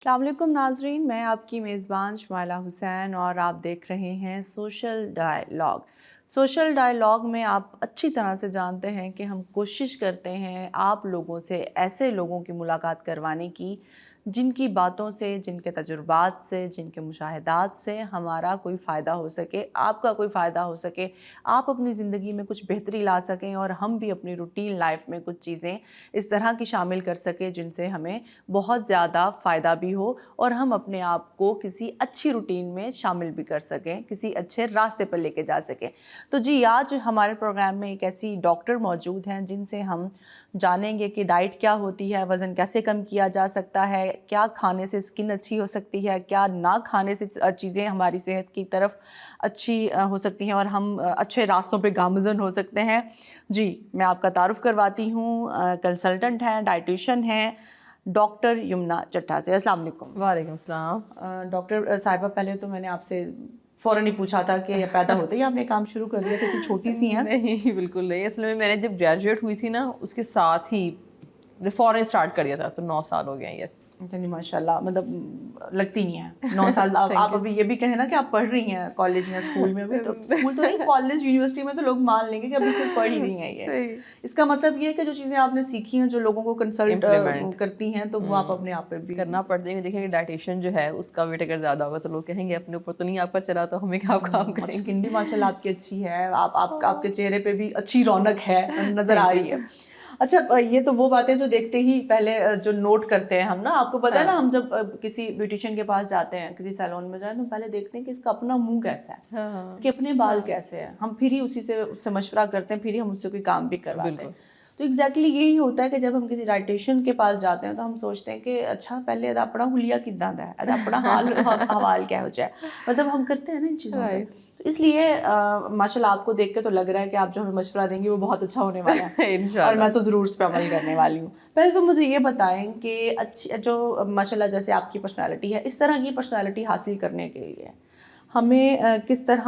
अस्सलाम वालेकुम नाजरीन, मैं आपकी मेज़बान शुमाइला हुसैन और आप देख रहे हैं सोशल डायलॉग। सोशल डायलॉग में आप अच्छी तरह से जानते हैं कि हम कोशिश करते हैं आप लोगों से ऐसे लोगों की मुलाकात करवाने की जिनकी बातों से, जिनके तजुर्बात से, जिनके मुशाहिदात से हमारा कोई फ़ायदा हो सके, आपका कोई फ़ायदा हो सके, आप अपनी ज़िंदगी में कुछ बेहतरी ला सकें और हम भी अपनी रूटीन लाइफ में कुछ चीज़ें इस तरह की शामिल कर सकें जिनसे हमें बहुत ज़्यादा फ़ायदा भी हो और हम अपने आप को किसी अच्छी रूटीन में शामिल भी कर सकें, किसी अच्छे रास्ते पर लेके जा सकें। तो जी, आज हमारे प्रोग्राम में एक ऐसी डॉक्टर मौजूद हैं जिनसे हम जानेंगे कि डाइट क्या होती है, वज़न कैसे कम किया जा सकता है, क्या खाने से स्किन अच्छी हो सकती है, क्या ना खाने से चीज़ें हमारी सेहत की तरफ अच्छी हो सकती हैं और हम अच्छे रास्तों पे गामज़न हो सकते हैं। जी, मैं आपका तारुफ़ करवाती हूँ, कंसल्टेंट हैं, डाइटिशियन हैं, डॉक्टर यमुना चट्टा से। अस्सलाम वालेकुम। वालेकुम सलाम। डॉक्टर साहिबा, पहले तो मैंने आपसे फ़ौरन ही पूछा था कि पैदा होते ही आपने काम शुरू कर दिया था, इतनी छोटी सी हैं। नहीं, बिल्कुल नहीं। असल में मैंने जब ग्रेजुएट हुई थी ना, उसके साथ ही फ़ौरन स्टार्ट कर दिया था, तो 9 साल हो गए हैं। यस। चलिए माशाल्लाह, मतलब लगती नहीं है 9 साल। आप थैंक यू। अभी ये भी कहें ना कि आप पढ़ रही हैं कॉलेज या स्कूल में, अभी तो स्कूल तो नहीं, कॉलेज यूनिवर्सिटी में तो लोग मान लेंगे कि अभी सिर्फ पढ़ ही रही हैं ये। सही। इसका मतलब ये है कि जो चीज़ें आपने सीखी हैं, जो लोगों को कंसल्ट इम्प्लीमेंट करती हैं, तो वो आप अपने आप पे भी करना पड़ता है। देखिए डाइटिशियन जो है उसका वेट अगर ज़्यादा होगा तो लोग कहेंगे अपने ऊपर तो नहीं आपका चला, तो हमें क्या काम अब करेंगे। स्किन भी माशाल्लाह आपकी अच्छी है, आप आपके चेहरे पे भी अच्छी रौनक है, नज़र आ थैंक रही यू। है। अच्छा, ये तो वो बातें जो देखते ही पहले जो नोट करते हैं हम ना, आपको पता है ना, हाँ, हम जब किसी ब्यूटिशियन के पास जाते हैं, किसी सैलून में जाए, तो पहले देखते हैं कि इसका अपना मुंह कैसा है, हाँ, इसके अपने बाल कैसे हैं, हम फिर ही उसी से उससे मशवरा करते हैं, फिर ही हम उससे कोई काम भी करवाते हैं। बिल्कुल। तो एग्जैक्टली यही होता है कि जब हम किसी डाइटिशियन के पास जाते हैं तो हम सोचते हैं कि अच्छा, पहले अदा अपना हुलिया किदा दा है, अदा अपना हाल हवाल क्या हो जाए, मतलब हम करते हैं ना इन चीज़ों पे। राइट। तो इसलिए माशाल्लाह आपको देख के तो लग रहा है कि आप जो हमें मशवरा देंगी वो बहुत अच्छा होने वाला है और इंशाल्लाह। मैं तो ज़रूर उस पर अमल करने वाली हूँ। पहले तो मुझे ये बताएं कि अच्छी जो माशाल्लाह जैसे आपकी पर्सनैलिटी है, इस तरह की पर्सनैलिटी हासिल करने के लिए हमें किस तरह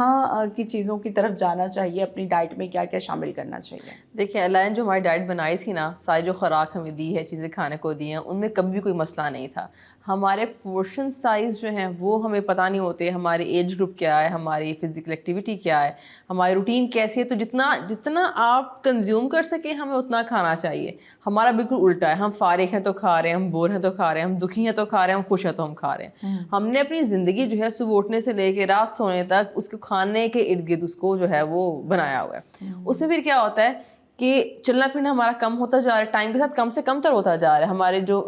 की चीज़ों की तरफ जाना चाहिए, अपनी डाइट में क्या क्या शामिल करना चाहिए? देखिए अल्लाह ने जो हमारी डाइट बनाई थी ना, सारी जो खुराक हमें दी है, चीज़ें खाने को दी हैं, उनमें कभी भी कोई मसला नहीं था। हमारे पोर्शन साइज़ जो हैं वो हमें पता नहीं होते, हमारी एज ग्रुप क्या है, हमारी फ़िज़िकल एक्टिविटी क्या है, हमारी रूटीन कैसी है, तो जितना जितना आप कंज़्यूम कर सकें हमें उतना खाना चाहिए। हमारा बिल्कुल उल्टा है, हम फ़ारिग हैं तो खा रहे हैं, हम बोर हैं तो खा रहे हैं, हम दुखी हैं तो खा रहे हैं, हम खुश हैं तो हम खा रहे हैं। हमने अपनी ज़िंदगी जो है सुबह उठने से लेके रात सोने तक उसको खाने के इर्द-गिर्द उसको जो है वो बनाया हुआ है। उसमें फिर क्या होता है कि चलना फिरना हमारा कम होता जा रहा है, टाइम के साथ कम से कम तर होता जा रहा है। हमारे जो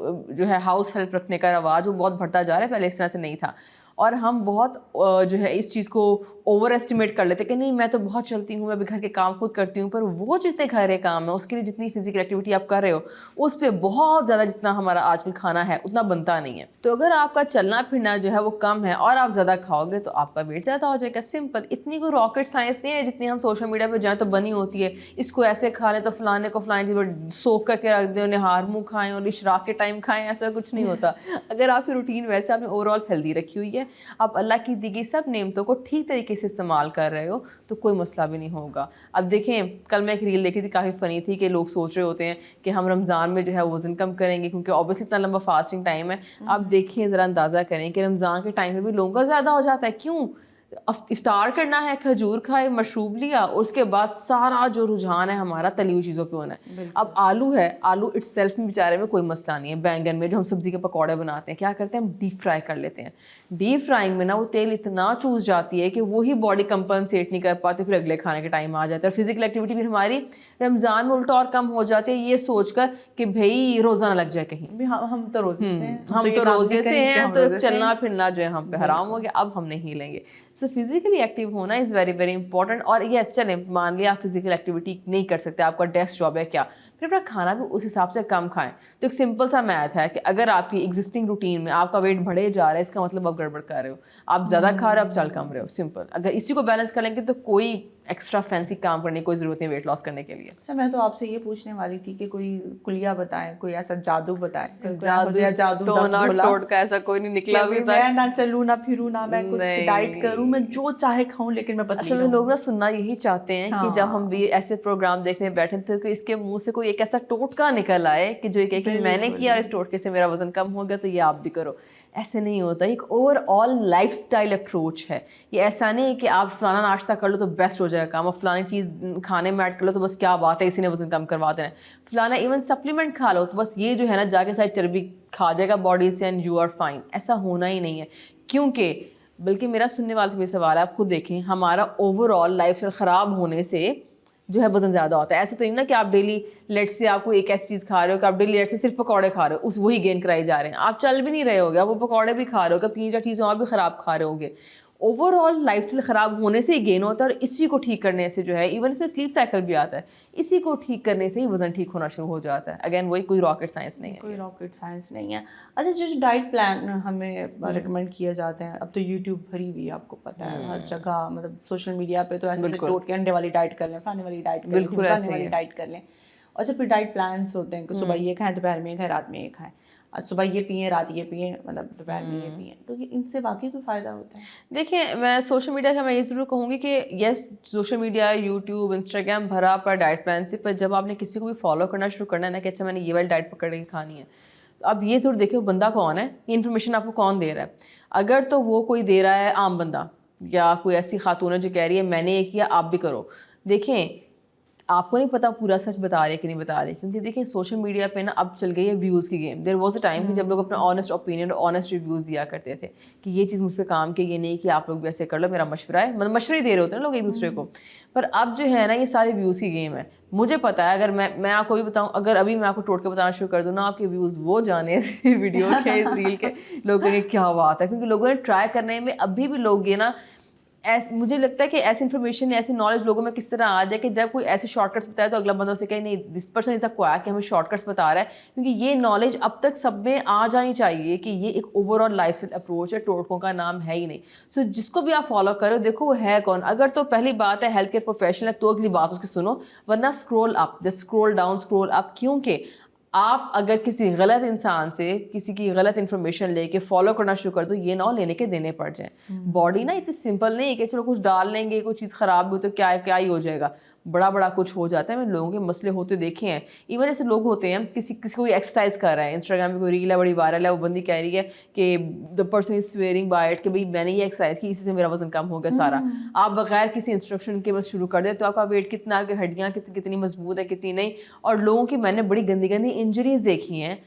है हाउस हेल्प रखने का रवाज वो बहुत बढ़ता जा रहा है, पहले इस तरह से नहीं था। और हम बहुत जो है इस चीज़ को ओवर एस्टिमेट कर लेते हैं कि नहीं मैं तो बहुत चलती हूँ, मैं भी घर के काम खुद करती हूँ, पर वो जितने घर के काम है उसके लिए जितनी फिजिकल एक्टिविटी आप कर रहे हो उस पर बहुत ज़्यादा जितना हमारा आजकल खाना है उतना बनता नहीं है। तो अगर आपका चलना फिरना जो है वो कम है और आप ज़्यादा खाओगे तो आपका वेट ज़्यादा हो जाएगा। सिंपल, इतनी कोई रॉकेट साइंस नहीं है जितनी हम सोशल मीडिया पर जाएँ तो बनी होती है। इसको ऐसे खा लें तो फलाने को फलानी चीज़ पर सोख करके रख दें, उन्हें हार मुँह खाएँ और इशराक के टाइम खाएँ, ऐसा कुछ नहीं होता। अगर आपकी रूटीन वैसे आपने ओवरऑल हेल्दी रखी हुई है, आप अल्लाह की दी गई सब नेमतों को ठीक तरीके से इस्तेमाल कर रहे हो तो कोई मसला भी नहीं होगा। अब देखें, कल मैं एक रील देखी थी, काफ़ी फ़नी थी कि लोग सोच रहे होते हैं कि हम रमज़ान में जो है वज़न कम करेंगे क्योंकि ऑब्वियसली इतना लंबा फास्टिंग टाइम है। आप देखिए ज़रा अंदाज़ा करें कि रमज़ान के टाइम में भी लोगों का ज़्यादा हो जाता है। क्यों? इफ्तार करना है, खजूर खाए, मशरूब लिया और उसके बाद सारा जो रुझान है हमारा तली हुई चीज़ों पे होना है। बिल्कुल। अब आलू है, आलू इट्सेल्फ में बेचारे में कोई मसला नहीं है। बैंगन में जो हम सब्ज़ी के पकौड़े बनाते हैं, क्या करते हैं हम डीप फ्राई कर लेते हैं। डीप फ्राइंग में ना वो तेल इतना चूस जाती है कि वही बॉडी कंपनसेट नहीं कर पाती, फिर अगले खाने के टाइम आ जाता है। और फिजिकल एक्टिविटी भी हमारी रमज़ान में उल्टा और कम हो जाती है, ये सोचकर कि भई रोज़ा ना लग जाए कहीं। अभी हम तो रोजे से हैं, हम तो हम ये तो काम नहीं रोज़े से करेंगे कि हैं, हम तो रोजे से चलना हैं। फिरना जो है हम पे हराम हो बिल्कुल। गया, अब हम नहीं लेंगे। सो फिज़िकली एक्टिव होना इज़ वेरी वेरी इंपॉर्टेंट। और येस, चलें मान लिया आप फिज़िकल एक्टिविटी नहीं कर सकते, आपका डेस्क जॉब है क्या, फिर अपना खाना भी उस हिसाब से कम खाएँ। तो एक सिंपल सा मैथ है कि अगर आपकी एग्जिस्टिंग रूटीन में आपका वेट बढ़े जा रहा है, इसका मतलब आप गड़बड़ कर रहे हो। आप ज़्यादा खा रहे हो, आप चल कम रहे हो, सिंपल। अगर इसी को बैलेंस कर लेंगे तो कोई एक्स्ट्रा फैंसी काम करने की कोई ज़रूरत नहीं वेट लॉस करने के लिए। अच्छा, मैं तो आपसे ये पूछने वाली थी कि कोई कुलिया बताएं, कोई ऐसा जादू बताएं, कोई हो जादू जाए जादू 10 टोना गोला टोटका ऐसा कोई नहीं कि निकला अभी अभी तक। मैं ना चलूँ ना फिरूँ ना मैं कुछ डाइट करूँ, मैं नहीं, जो चाहे खाऊं लेकिन मैं पतली असल में लोग रहूँ। ना सुनना यही चाहते हैं कि जब हम हाँ, भी ऐसे प्रोग्राम देखने बैठे तो कि इसके मुंह से कोई एक ऐसा टोटका निकल आए कि जो ये कहे कि मैंने बिल्कुल। किया और इस टोटके से मेरा वजन कम हो गया तो ये आप भी करो। ऐसे नहीं होता, एक ओवरऑल लाइफस्टाइल अप्रोच है। ये ऐसा नहीं है कि आप फलाना नाश्ता कर लो तो बेस्ट हो जाएगा काम, आप फलानी चीज़ खाने में ऐड कर लो तो बस क्या बात है, इसी ने वजन कम करवा देना है, फलाना इवन सप्लीमेंट खा लो तो बस ये जो है ना जाके साइड चर्बी खा जाएगा बॉडी से एंड यू आर फाइन। ऐसा होना ही नहीं है। क्योंकि बल्कि मेरा सुनने वाले से भी सवाल है, आप खुद देखें, हमारा ओवरऑल लाइफस्टाइल ख़राब होने से जो है वजन ज़्यादा होता है। ऐसे तो नहीं ना कि आप डेली लेट से आपको एक ऐसी चीज़ खा रहे हो कि आप डेली लेट से सिर्फ पकौड़े खा रहे हो, उस वही गेन कराई जा रहे हैं। आप चल भी नहीं रहे होगे, आप वो पकौड़े भी खा रहे हो, तीन चार चीज़ें और भी ख़राब खा रहे होगे। ओवरऑल लाइफस्टाइल ख़राब होने से ही गेन होता है, और इसी को ठीक करने से जो है, इवन इसमें स्लीप साइकिल भी आता है, इसी को ठीक करने से ही वज़न ठीक होना शुरू हो जाता है। अगेन वही कोई रॉकेट साइंस नहीं है, कोई रॉकेट साइंस नहीं है। अच्छा, जो डाइट प्लान हमें रिकमेंड किए जाते हैं, अब तो यूट्यूब भरी हुई है, आपको पता है हर जगह, मतलब सोशल मीडिया पे तो ऐसे टोट के अंडे वाली डाइट कर लें, फलाने वाली डाइट कर लें, ढिमकाने वाली डाइट कर लें। और जब फिर डाइट प्लान्स होते हैं कि सुबह ये खाएं, दोपहर में ये खाएं, रात में ये खाएं, सुबह ये पिए, रात ये पिए, मतलब दोपहर में ये पिए, तो ये इनसे वाकई कोई फ़ायदा होता है? देखिए, मैं सोशल मीडिया का मैं ये ज़रूर कहूँगी कि yes, social media, YouTube, Instagram भरा पर डाइट प्लान से, पर जब आपने किसी को भी फॉलो करना शुरू करना है ना कि अच्छा मैंने ये वाली डाइट पकड़ के खानी है, तो आप ये ज़रूर देखिए वो बंदा कौन है, ये इन्फॉर्मेशन आपको कौन दे रहा है। अगर तो वो कोई दे रहा है आम बंदा, या कोई ऐसी खातून है जो कह रही है मैंने ये किया आप भी करो, देखें आपको नहीं पता पूरा सच बता रहे कि नहीं बता रहे, क्योंकि देखिए सोशल मीडिया पे ना अब चल गई है व्यूज़ की game. There was a time कि जब लोग अपना ऑनेस्ट ओपिनियन और ऑनेस्ट रिव्यूज़ दिया करते थे कि ये चीज़ मुझ पे काम की, ये नहीं कि आप लोग भी ऐसे कर लो, मेरा मशवरा है, मतलब मशवरे दे रहे होते हैं लोग एक दूसरे को। पर अब जो है ना ये सारे व्यूज़ की गेम है। मुझे पता है, अगर मैं आपको भी बताऊँ, अगर अभी मैं आपको टोट के बताना शुरू कर दूँ ना, आपके व्यूज़ वो जाने इस वीडियो के, इस रील के, लोग कहेंगे क्या बात है, क्योंकि लोगों ने ट्राई करने में अभी भी लोग ये ना मुझे लगता है कि ऐसी इन्फॉर्मेशन, ऐसी नॉलेज लोगों में किस तरह आ जाए कि जब कोई ऐसे शॉर्टकट्स बताए तो अगला बंदा उसे कहे नहीं this person is a quack कि हमें शॉर्टकट्स बता रहा है, क्योंकि ये नॉलेज अब तक सब में आ जानी चाहिए कि ये एक ओवरऑल लाइफस्टाइल अप्रोच है, टोटकों का नाम है ही नहीं। सो जिसको भी आप फॉलो करो देखो वो है कौन। अगर तो पहली बात है हेल्थ केयर प्रोफेशनल है तो अगली बात उसकी सुनो, वरना scroll up, just scroll down, scroll up. क्योंकि आप अगर किसी गलत इंसान से किसी की गलत इन्फॉर्मेशन लेके फॉलो करना शुरू कर दो, ये ना हो लेने के देने पड़ जाए। बॉडी ना इतनी सिंपल नहीं है कि चलो कुछ डाल लेंगे, कोई चीज़ ख़राब हो तो क्या क्या ही हो जाएगा, बड़ा बड़ा कुछ हो जाता है। मैं लोगों के मसले होते देखे हैं। इवन ऐसे लोग होते हैं, किसी कोई एक्सरसाइज कर रहा है, इंस्टाग्राम पे कोई रील है बड़ी वायरल है, वो बंदी कह रही है कि the person is swearing by it कि भाई मैंने ये एक्सरसाइज की, इसी से मेरा वजन कम हो गया सारा। आप बगैर किसी इंस्ट्रक्शन के बस शुरू कर दे तो आपका वेट कितना, आपकी हड्डियाँ कितनी मजबूत है कितनी नहीं। और लोगों की मैंने बड़ी गंदी गंदी इंजरीज देखी हैं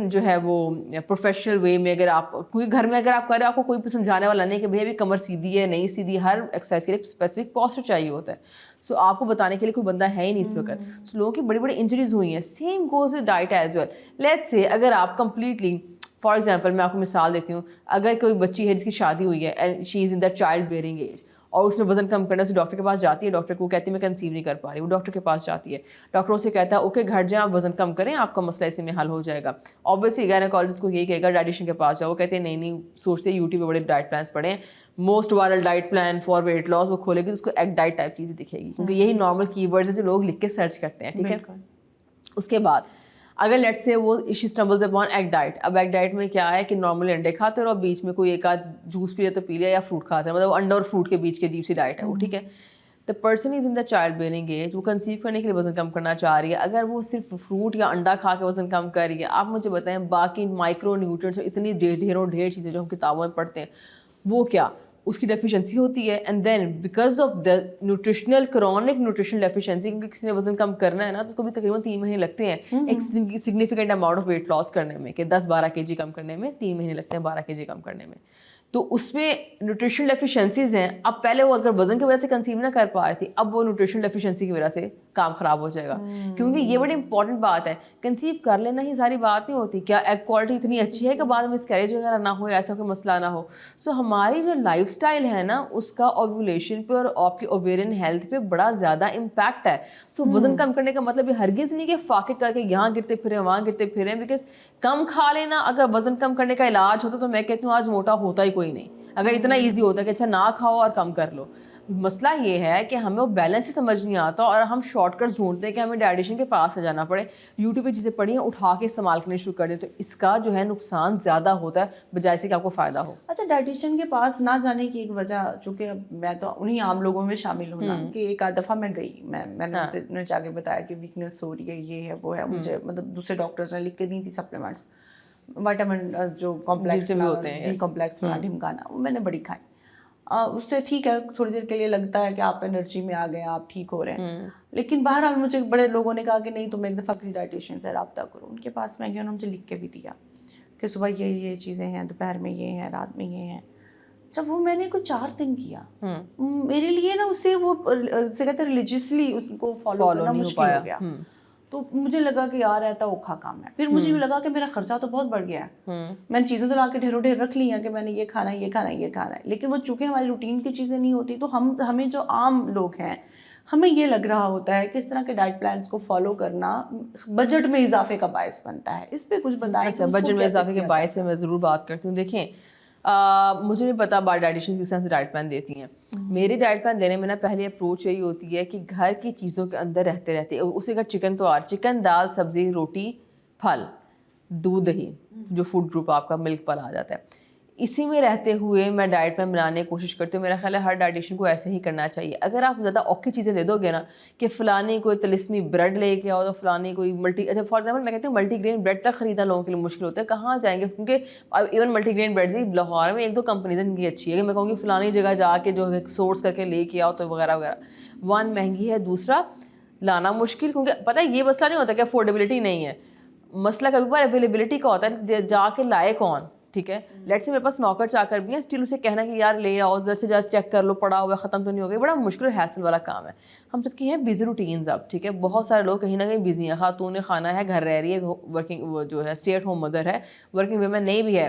जो है वो प्रोफेशनल वे में। अगर आप कोई घर में अगर आप कर रहे हो, आपको कोई समझाने वाला नहीं कि भैया भी कमर सीधी है नहीं सीधी, हर एक्सरसाइज के लिए स्पेसिफिक पोस्चर चाहिए होता है। सो आपको बताने के लिए कोई बंदा है ही नहीं इस वक्त। सो लोगों की बड़ी बड़ी इंजरीज हुई हैं। Same goes with diet as well. Let's say अगर आप कंप्लीटली, फॉर एग्जाम्पल मैं आपको मिसाल देती हूँ, अगर कोई बच्ची है जिसकी शादी हुई है and she is in the child bearing age और उसने वजन कम करना, उसे डॉक्टर के पास जाती है, डॉक्टर को कहती है मैं कंसीव नहीं कर पा रही, वो डॉक्टर के पास जाती है, डॉक्टर उसे कहता है ओके घर जाए आप वजन कम करें आपका मसला इसी में हल हो जाएगा। ऑब्वियसली गायनेकोलॉजिस्ट को यही कहेगा डाइटिशियन के पास जाओ, वो कहते हैं नहीं सोचते यूट्यूब पे बड़े डाइट प्लान्स पढ़े हैं, most viral diet plan for weight loss, वो खोलेगी तो उसको एग डाइट टाइप चीज़ें दिखेगी, क्योंकि यही नॉर्मल कीवर्ड्स है जो लोग लिख के सर्च करते हैं। ठीक है, उसके बाद अगर लेट्स से वो she stumbles upon egg diet. अब एग डाइट में क्या है कि नॉर्मली अंडे खाते रहो, बीच में कोई एक आध जूस पी लिया तो पी लिया, या फ्रूट खाते हैं, मतलब अंडा और फ्रूट के बीच के अजीब सी डाइट है वो। ठीक है, the person is in the child bearing age, वो कंसीव करने के लिए वजन कम करना चाह रही है, अगर वो सिर्फ फ्रूट या अंडा खा के वजन कम कर रही है, आप मुझे बताएं बाकी माइक्रो न्यूट्रिएंट्स और इतनी ढेरों ढेर चीज़ें जो हम किताबों में पढ़ते हैं वो क्या उसकी डेफिशिएंसी होती है। And then because of the nutritional chronic nutritional deficiency, क्योंकि किसी ने वजन कम करना है ना तो उसको भी तकरीबन 3 महीने लगते हैं एक significant amount of weight loss करने में, कि 10-12 kg कम करने में 3 महीने लगते हैं 12 kg कम करने में। तो उसमें न्यूट्रिशनल डेफिशिएंसीज हैं। अब पहले वो अगर वजन की वजह से कंसीव ना कर पा रही थी, अब वो न्यूट्रिशनल डेफिशिएंसी की वजह से काम खराब हो जाएगा। क्योंकि ये बड़ी इंपॉर्टेंट बात है, कंसीव कर लेना ही सारी बात नहीं होती। क्या एग क्वालिटी इतनी अच्छी है कि बाद में मिसकैरेज वगैरह ना हो, ऐसा कोई मसला ना हो। सो हमारी जो लाइफस्टाइल है ना उसका ओव्यूलेशन पे और आपकी ओवेरियन हेल्थ पे बड़ा ज़्यादा इम्पैक्ट है। सो वजन कम करने का मतलब ये हरगिज़ नहीं कि फाके करके यहाँ गिरते फिरें वहाँ गिरते फिरें, बिकॉज कम खा लेना अगर वजन कम करने का इलाज होता तो मैं कहती हूँ आज मोटा होता ही कोई नहीं। अगर इतना ईजी होता कि अच्छा ना खाओ और कम कर लो। मसला ये है कि हमें वो बैलेंस ही समझ नहीं आता और हम शॉर्टकट्स ढूंढते हैं कि हमें डाइटिशियन के पास से जाना पड़े, यूट्यूब पे चीज़ें पढ़ी हैं उठा के इस्तेमाल करने शुरू कर दें, तो इसका जो है नुकसान ज़्यादा होता है बजाय से कि आपको फ़ायदा हो। अच्छा, डाइटिशियन के पास ना जाने की एक वजह, चूँकि अब मैं तो उन्हीं आम लोगों में शामिल हूँ ना, कि एक आध दफ़ा मैं गई, मैंने उन्हें जाके बताया कि वीकनेस हो रही है, ये है वो है, मुझे मतलब दूसरे डॉक्टर्स ने लिख के दी थी सप्लीमेंट्स, विटामिन जो कॉम्प्लेक्स जितने भी होते हैं, बी कॉम्प्लेक्स ढिमकाना, वो मैंने बड़ी खाई। उससे ठीक है, थोड़ी देर के लिए लगता है कि आप एनर्जी में आ गए, आप ठीक हो रहे हैं। लेकिन बहरहाल मुझे बड़े लोगों ने कहा कि नहीं, तुम एक दफ़ा किसी डाइटिशियन से रब्ता करो। उनके पास मैं गई, उन्होंने मुझे लिख के भी दिया कि सुबह ये चीज़ें हैं, दोपहर में ये हैं, रात में ये हैं। जब वो मैंने कुछ 4 दिन किया, मेरे लिए ना उससे वो से कहते रिलीजियसली उसको फॉलो करना मुश्किल हो गया। तो मुझे लगा कि यार ऐसा औखा काम है। फिर मुझे भी लगा कि मेरा खर्चा तो बहुत बढ़ गया है। मैंने चीज़ें तो ला के ढेरों ढेर रख ली हैं कि मैंने ये खाना है, ये खाना है, ये खाना है। लेकिन वो चूँकि हमारी रूटीन की चीज़ें नहीं होती, तो हमें जो आम लोग हैं, हमें ये लग रहा होता है कि इस तरह के डाइट प्लान्स को फॉलो करना बजट में इजाफे का बायस बनता है। इस पर कुछ बताएं। अच्छा, बजट में इजाफे के बायस से मैं ज़रूर बात करती हूँ। देखें, मुझे नहीं पता बार डाइटिशियन किस तरह से डाइट प्लान देती हैं। मेरे डाइट प्लान देने में ना पहली अप्रोच यही होती है कि घर की चीज़ों के अंदर रहते रहते, उसे अगर चिकन तो चिकन, दाल, सब्ज़ी, रोटी, फल, दूध, दही, जो फूड ग्रुप आपका मिल्क पर आ जाता है, इसी में रहते हुए मैं डाइट प्लान बनाने की कोशिश करती हूँ। मेरा ख्याल है हर डाइटिशियन को ऐसे ही करना चाहिए। अगर आप ज़्यादा औखी चीज़ें दे दोगे ना कि फ़लानी कोई तिलिस्मी ब्रेड लेके आओ, तो फ़लानी कोई अच्छा फॉर एग्जांपल मैं कहती हूँ मल्टीग्रेन ब्रेड तक ख़रीदना लोगों के लिए मुश्किल होता है। कहाँ जाएंगे? क्योंकि इवन मल्टीग्रेन ब्रेड ही लाहौर में 1-2 कंपनीज इनकी अच्छी है कि मैं कहूँगी फ़लानी जगह जाके जो है सोर्स करके लेके आओ, तो वगैरह वगैरह। वन, महंगी है, दूसरा लाना मुश्किल, क्योंकि पता है ये मसला नहीं होता कि अफोर्डेबिलिटी नहीं है, मसला कभी बार अवेलेबिलिटी का होता है, जाके लाए कौन। ठीक है, लेट्स से मेरे पास नौकर चाकर भी हैं, स्टिल उसे कहना कि यार ले आओ, जल्द से जल्द चेक कर लो, पड़ा हुआ ख़त्म तो नहीं हो गया, बड़ा मुश्किल और हैसल वाला काम है। हम सबकी हैं बिजी रूटीन्स अब। ठीक है, बहुत सारे लोग कहीं ना कहीं बिजी हैं, खातून खाना है, घर रह रही है, वर्किंग वो जो है स्टे एट होम मदर है, वर्किंग वेमेन नहीं भी है,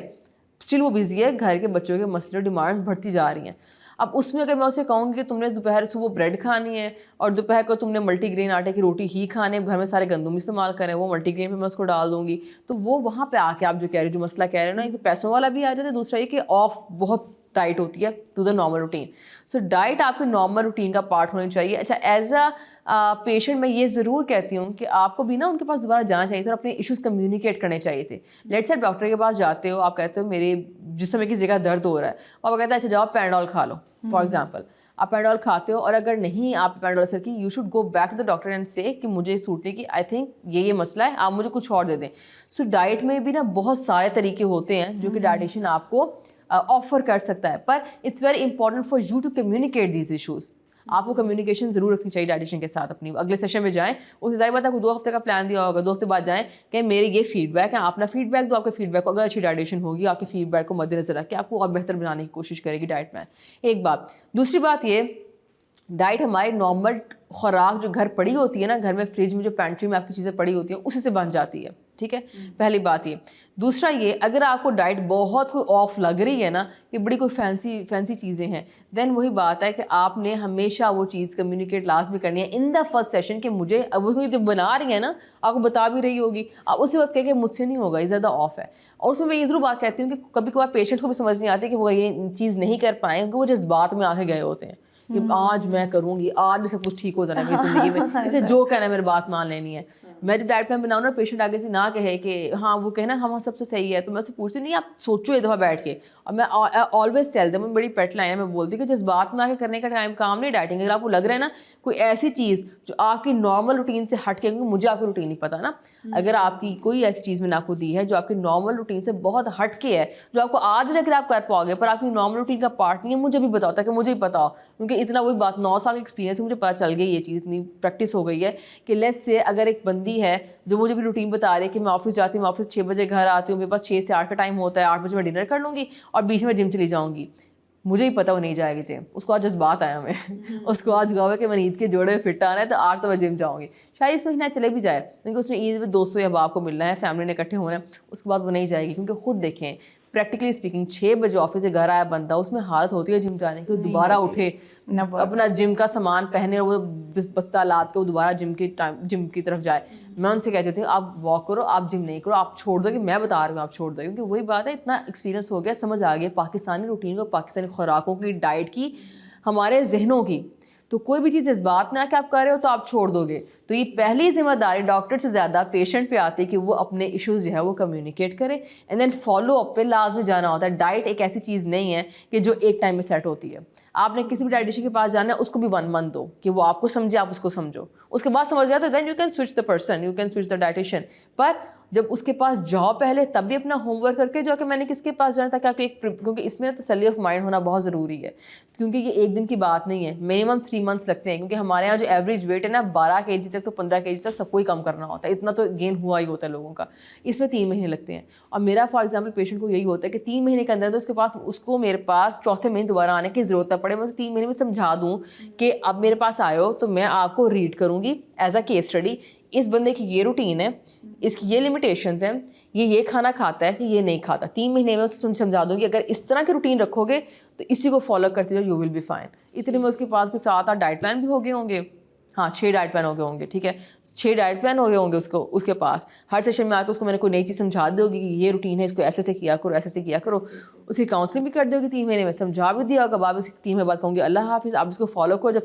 स्टिल वो बिजी है, घर के बच्चों के मसले डिमांड्स बढ़ती जा रही हैं। अब उसमें अगर मैं उसे कहूँगी कि तुमने दोपहर सुबह ब्रेड खानी है और दोपहर को तुमने मल्टीग्रेन आटे की रोटी ही खाने, घर में सारे गंदम इस्तेमाल करें, वो मल्टीग्रेन पे मैं उसको डाल दूँगी, तो वो वहाँ पे आके आप जो कह रहे हो, जो मसला कह रहे हो ना, एक तो पैसों वाला भी आ जाता है, दूसरा ये कि ऑफ बहुत डाइट होती है to the normal routine. So diet आपके नॉर्मल रूटीन का पार्ट होनी चाहिए। अच्छा, एज अ पेशेंट मैं ये ज़रूर कहती हूँ कि आपको भी ना उनके पास दोबारा जाना चाहिए था और अपने इश्यूज़ कम्युनिकेट करने चाहिए थे। लेट्स से डॉक्टर के पास जाते हो, आप कहते हो मेरे जिस्म की जगह दर्द हो रहा है, और वो कहता है अच्छा जाओ पैराडोल खा लो, फॉर एग्जाम्पल आप पैराडोल खाते हो, और अगर नहीं आप पैराडोल असर की, you should go back to the doctor and say कि मुझे सूट नहीं की, आई थिंक ये मसला है, आप मुझे कुछ और दे दें। सो डाइट में भी ना बहुत सारे तरीके होते हैं जो कि डाइटिशियन आपको ऑफर कर सकता है, पर it's very important for you to communicate these issues. आपको कम्युनिकेशन जरूर रखनी चाहिए डाइटिशियन के साथ। अपनी अगले सेशन में जाएं, उसे जाहिर बात है आपको 2 हफ्ते का प्लान दिया होगा, 2 हफ्ते बाद जाएं कि मेरे ये फीडबैक है, आप अपना फीडबैक दो, आपके फीडबैक को अगर अच्छी डाइटिशियन होगी, आपके फीडबैक को मद्देनजर रख के आपको और बेहतर बनाने की कोशिश करेगी डाइट प्लान। एक बात। दूसरी बात ये, डाइट हमारी नॉर्मल खुराक जो घर पड़ी होती है ना, घर में फ्रिज में जो पैंट्री में आपकी चीज़ें पड़ी होती हैं उसी से बन जाती है। ठीक है, पहली बात ये। दूसरा ये, अगर आपको डाइट बहुत कोई ऑफ लग रही है ना, कि बड़ी कोई फैंसी चीज़ें हैं, देन वही बात है कि आपने हमेशा वो चीज़ कम्युनिकेट लास्ट में करनी है इन द फर्स्ट सेशन कि मुझे, अब वो जब बना रही है ना, आपको बता भी रही होगी, आप उसी वक्त कह के मुझसे नहीं होगा, ये ज़्यादा ऑफ है। और उसमें मैं ये ज़रूर बात कहती हूँ कि कभी कभार पेशेंट्स को भी समझ नहीं आती कि वो ये चीज़ नहीं कर पाए, क्योंकि वो जज्बात में आके गए होते हैं कि आज मैं करूँगी, आज सब कुछ ठीक हो जाना है मेरी ज़िंदगी में, इसे जो कहना है मेरी बात मान लेनी है। मैं जब डाइट प्लान बनाऊँ ना, पेशेंट आगे से ना कहे कि हाँ वो कहना हम सबसे सही है, तो मैं उससे पूछती नहीं, आप सोचो एक दफ़ा बैठ के। और मैं ऑलवेज टेल देम, बड़ी पेट लाइन है, मैं बोलती हूँ कि जज्बात में आके करने का टाइम काम नहीं डाइटिंग। अगर आपको लग रहा है ना कोई ऐसी चीज़ जो आपकी नॉर्मल रूटीन से हट के, क्योंकि मुझे आपकी रूटीन नहीं पता ना, अगर आपकी कोई ऐसी चीज़ मैंने आपको दी है जो आपकी नॉर्मल रूटीन से बहुत हट के है, जो आपको आज लेकर आप कर पाओगे पर आपकी नॉर्मल रूटीन का पार्ट नहीं है, मुझे भी बताओ ताकि मुझे ही पता हो, क्योंकि इतना वही बात 9 साल का एक्सपीरियंस है, मुझे पता चल गई ये चीज़, इतनी प्रैक्टिस हो गई है कि लेट्स से अगर एक बंदी है जो मुझे भी रूटीन बता रही है कि मैं ऑफिस जाती हूँ, ऑफिस 6 बजे घर आती हूँ, मेरे पास 6 से 8 का टाइम होता है, 8 बजे मैं डिनर कर लूँगी और बीच में जिम चली जाऊँगी, मुझे ही पता वो नहीं जाएगी जिम, उसको आज जज्बात आया मैं उसको आज गाँव है कि मैंने ईद के जोड़े में फिट आना है, तो आज तो मैं जिम जाऊँगी, शायद इस महीना चले भी जाए, क्योंकि उसने ईद में दोस्तों या बाप को मिलना है, फैमिली ने इकट्ठे होना है, उसके बाद वो नहीं जाएगी। क्योंकि खुद देखें प्रैक्टिकली स्पीकिंग, 6 बजे ऑफिस से घर आया बंदा, उसमें हालत होती है जिम जाने की, दोबारा उठे अपना जिम का सामान पहने और वो बस्ता लाद के वो दोबारा जिम की तरफ जाए। मैं उनसे कहती थी आप वॉक करो, आप जिम नहीं करो, आप छोड़ दो, कि मैं बता रही हूँ आप छोड़ दो, क्योंकि वही बात है, इतना एक्सपीरियंस हो गया, समझ आ गया पाकिस्तानी रूटीन को, पाकिस्तानी खुराकों की, डाइट की, हमारे जहनों की। तो कोई भी चीज़ जज्बात में आके आप कर रहे हो तो आप छोड़ दोगे। तो ये पहली जिम्मेदारी डॉक्टर से ज़्यादा पेशेंट पे आती है कि वो अपने इश्यूज़ जो है वो कम्युनिकेट करे, एंड देन फॉलो अप पे लाजमी जाना होता है। डाइट एक ऐसी चीज़ नहीं है कि जो एक टाइम में सेट होती है। आपने किसी भी डाइटिशियन के पास जाना है, उसको भी 1 मंथ दो कि वो आपको समझे, आप उसको समझो, उसके बाद समझ जाए तो then you can switch the person, you can switch the dietitian. पर जब उसके पास जाओ पहले, तब भी अपना होमवर्क करके जाओ कि मैंने किसके पास जाना, ताकि आपको एक, क्योंकि इसमें ना तसल्ली ऑफ माइंड होना बहुत ज़रूरी है, क्योंकि ये एक दिन की बात नहीं है, मिनिमम 3 मंथ्स लगते हैं, क्योंकि हमारे यहाँ जो एवरेज वेट है ना 12 kg तक तो 15 kg तक सबको ही कम करना होता है, इतना तो गेन हुआ ही होता है लोगों का, इसमें 3 महीने लगते हैं। और मेरा फॉर एग्जाम्पल पेशेंट को यही होता है कि 3 महीने के अंदर तो उसको मेरे पास चौथे महीने दोबारा आने की ज़रूरत ना पड़े, मैं उसे 3 महीने में समझा दूँ कि अब मेरे पास आयो तो मैं आपको रीड करूँगी एज अ केस स्टडी, इस बंदे की ये रूटीन है, इसकी ये लिमिटेशंस हैं, ये खाना खाता है, ये नहीं खाता। 3 महीने में उससे समझा दूँगी अगर इस तरह की रूटीन रखोगे तो इसी को फॉलो करते जाओ, यू विल बी फाइन। इतने में उसके पास कुछ 7-8 डाइट प्लान भी हो गए होंगे, हाँ 6 डाइट प्लान हो गए होंगे, ठीक है, 6 डाइट प्लान हो गए होंगे उसके पास। हर सेशन में आकर उसको मैंने कोई नई चीज़ समझा दोगी कि ये रूटीन है, इसको ऐसे से किया करो, ऐसे से किया करो। उसकी काउंसलिंग भी कर दोगी 3 महीने में, समझा भी दिया होगा। बाद में 3 महीने बाद कहूँगी अल्लाह हाफिज़, आप इसको फॉलो करो, जब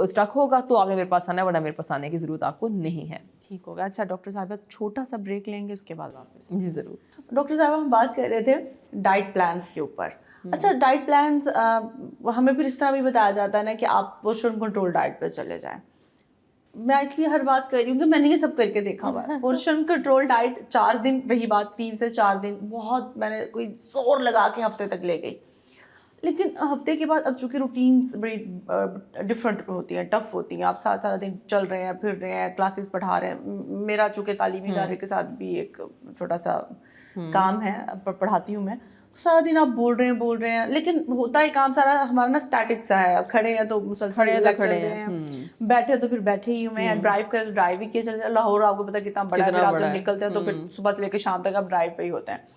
स्टक होगा तो आपने मेरे पास आना है, वरना मेरे पास आने की ज़रूरत आपको नहीं है। ठीक होगा। अच्छा डॉक्टर साहिबा, छोटा सा ब्रेक लेंगे, उसके बाद वापस। जी ज़रूर। डॉक्टर साहिबा, हम बात कर रहे थे डाइट प्लान्स के ऊपर। अच्छा, डाइट प्लान्स हमें फिर इस तरह भी बताया जाता है ना कि आप पोर्शन कंट्रोल डाइट पे चले जाएं। मैं इसलिए हर बात कर रही हूँ कि मैंने ये सब करके देखा हुआ है। पोर्शन कंट्रोल डाइट 4 दिन, वही बात 3 से 4 दिन, बहुत मैंने कोई जोर लगा के हफ्ते तक ले गई, लेकिन हफ्ते के बाद अब चूँकि रूटीन्स बड़ी डिफरेंट होती हैं, टफ होती हैं, आप सारा दिन चल रहे हैं, फिर रहे हैं, क्लासेस पढ़ा रहे हैं। मेरा चूँकि तालीमी इदारे के साथ भी एक छोटा सा काम है, पढ़ाती हूँ मैं, तो सारा दिन आप बोल रहे हैं, लेकिन होता है काम सारा हमारा ना स्टैटिक सा है। अब खड़े हैं तो मुसलसल खड़े हैं, बैठे तो फिर बैठे ही हूँ मैं, ड्राइव कर ड्राइव ही किया चले। लाहौर आपको पता कितना बड़ा है, आप जब निकलते हैं तो फिर सुबह से लेकर शाम तक आप ड्राइव पे ही होते हैं।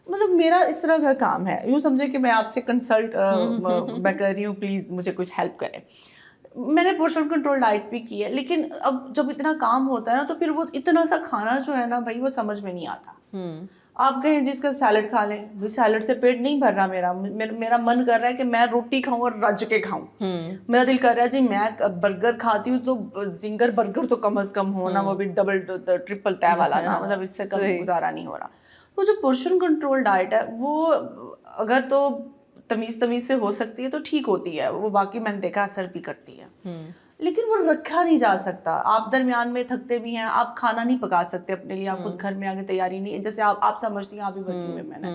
मतलब मेरा इस तरह का काम है, यूँ समझे कि मैं आपसे कंसल्ट मैं कर रही हूँ, प्लीज़ मुझे कुछ हेल्प करें। मैंने पोर्शन कंट्रोल डाइट भी की है, लेकिन अब जब इतना काम होता है ना तो फिर वो इतना सा खाना जो है ना भाई, वो समझ में नहीं आता। आप कहें जिसका सैलड खा लें, भाई सैलड से पेट नहीं भर रहा मेरा मन कर रहा है कि मैं रोटी खाऊं और रज के खाऊं। मेरा दिल कर रहा है जी मैं बर्गर खाती हूँ तो जिंगर बर्गर तो कम से कम हो ना, वो भी डबल ट्रिपल तय वाला ना, मतलब इससे कम गुजारा नहीं हो रहा। तो जो पोर्शन कंट्रोल डाइट है वो अगर तो तमीज़ से हो सकती है तो ठीक होती है, वो बाकी मैंने देखा असर भी करती है, लेकिन वो रखा नहीं जा सकता। आप दरमियान में थकते भी हैं, आप खाना नहीं पका सकते अपने लिए, आप खुद घर में आगे तैयारी नहीं, जैसे आप समझती हैं, आप भी बच्ची में मैंने,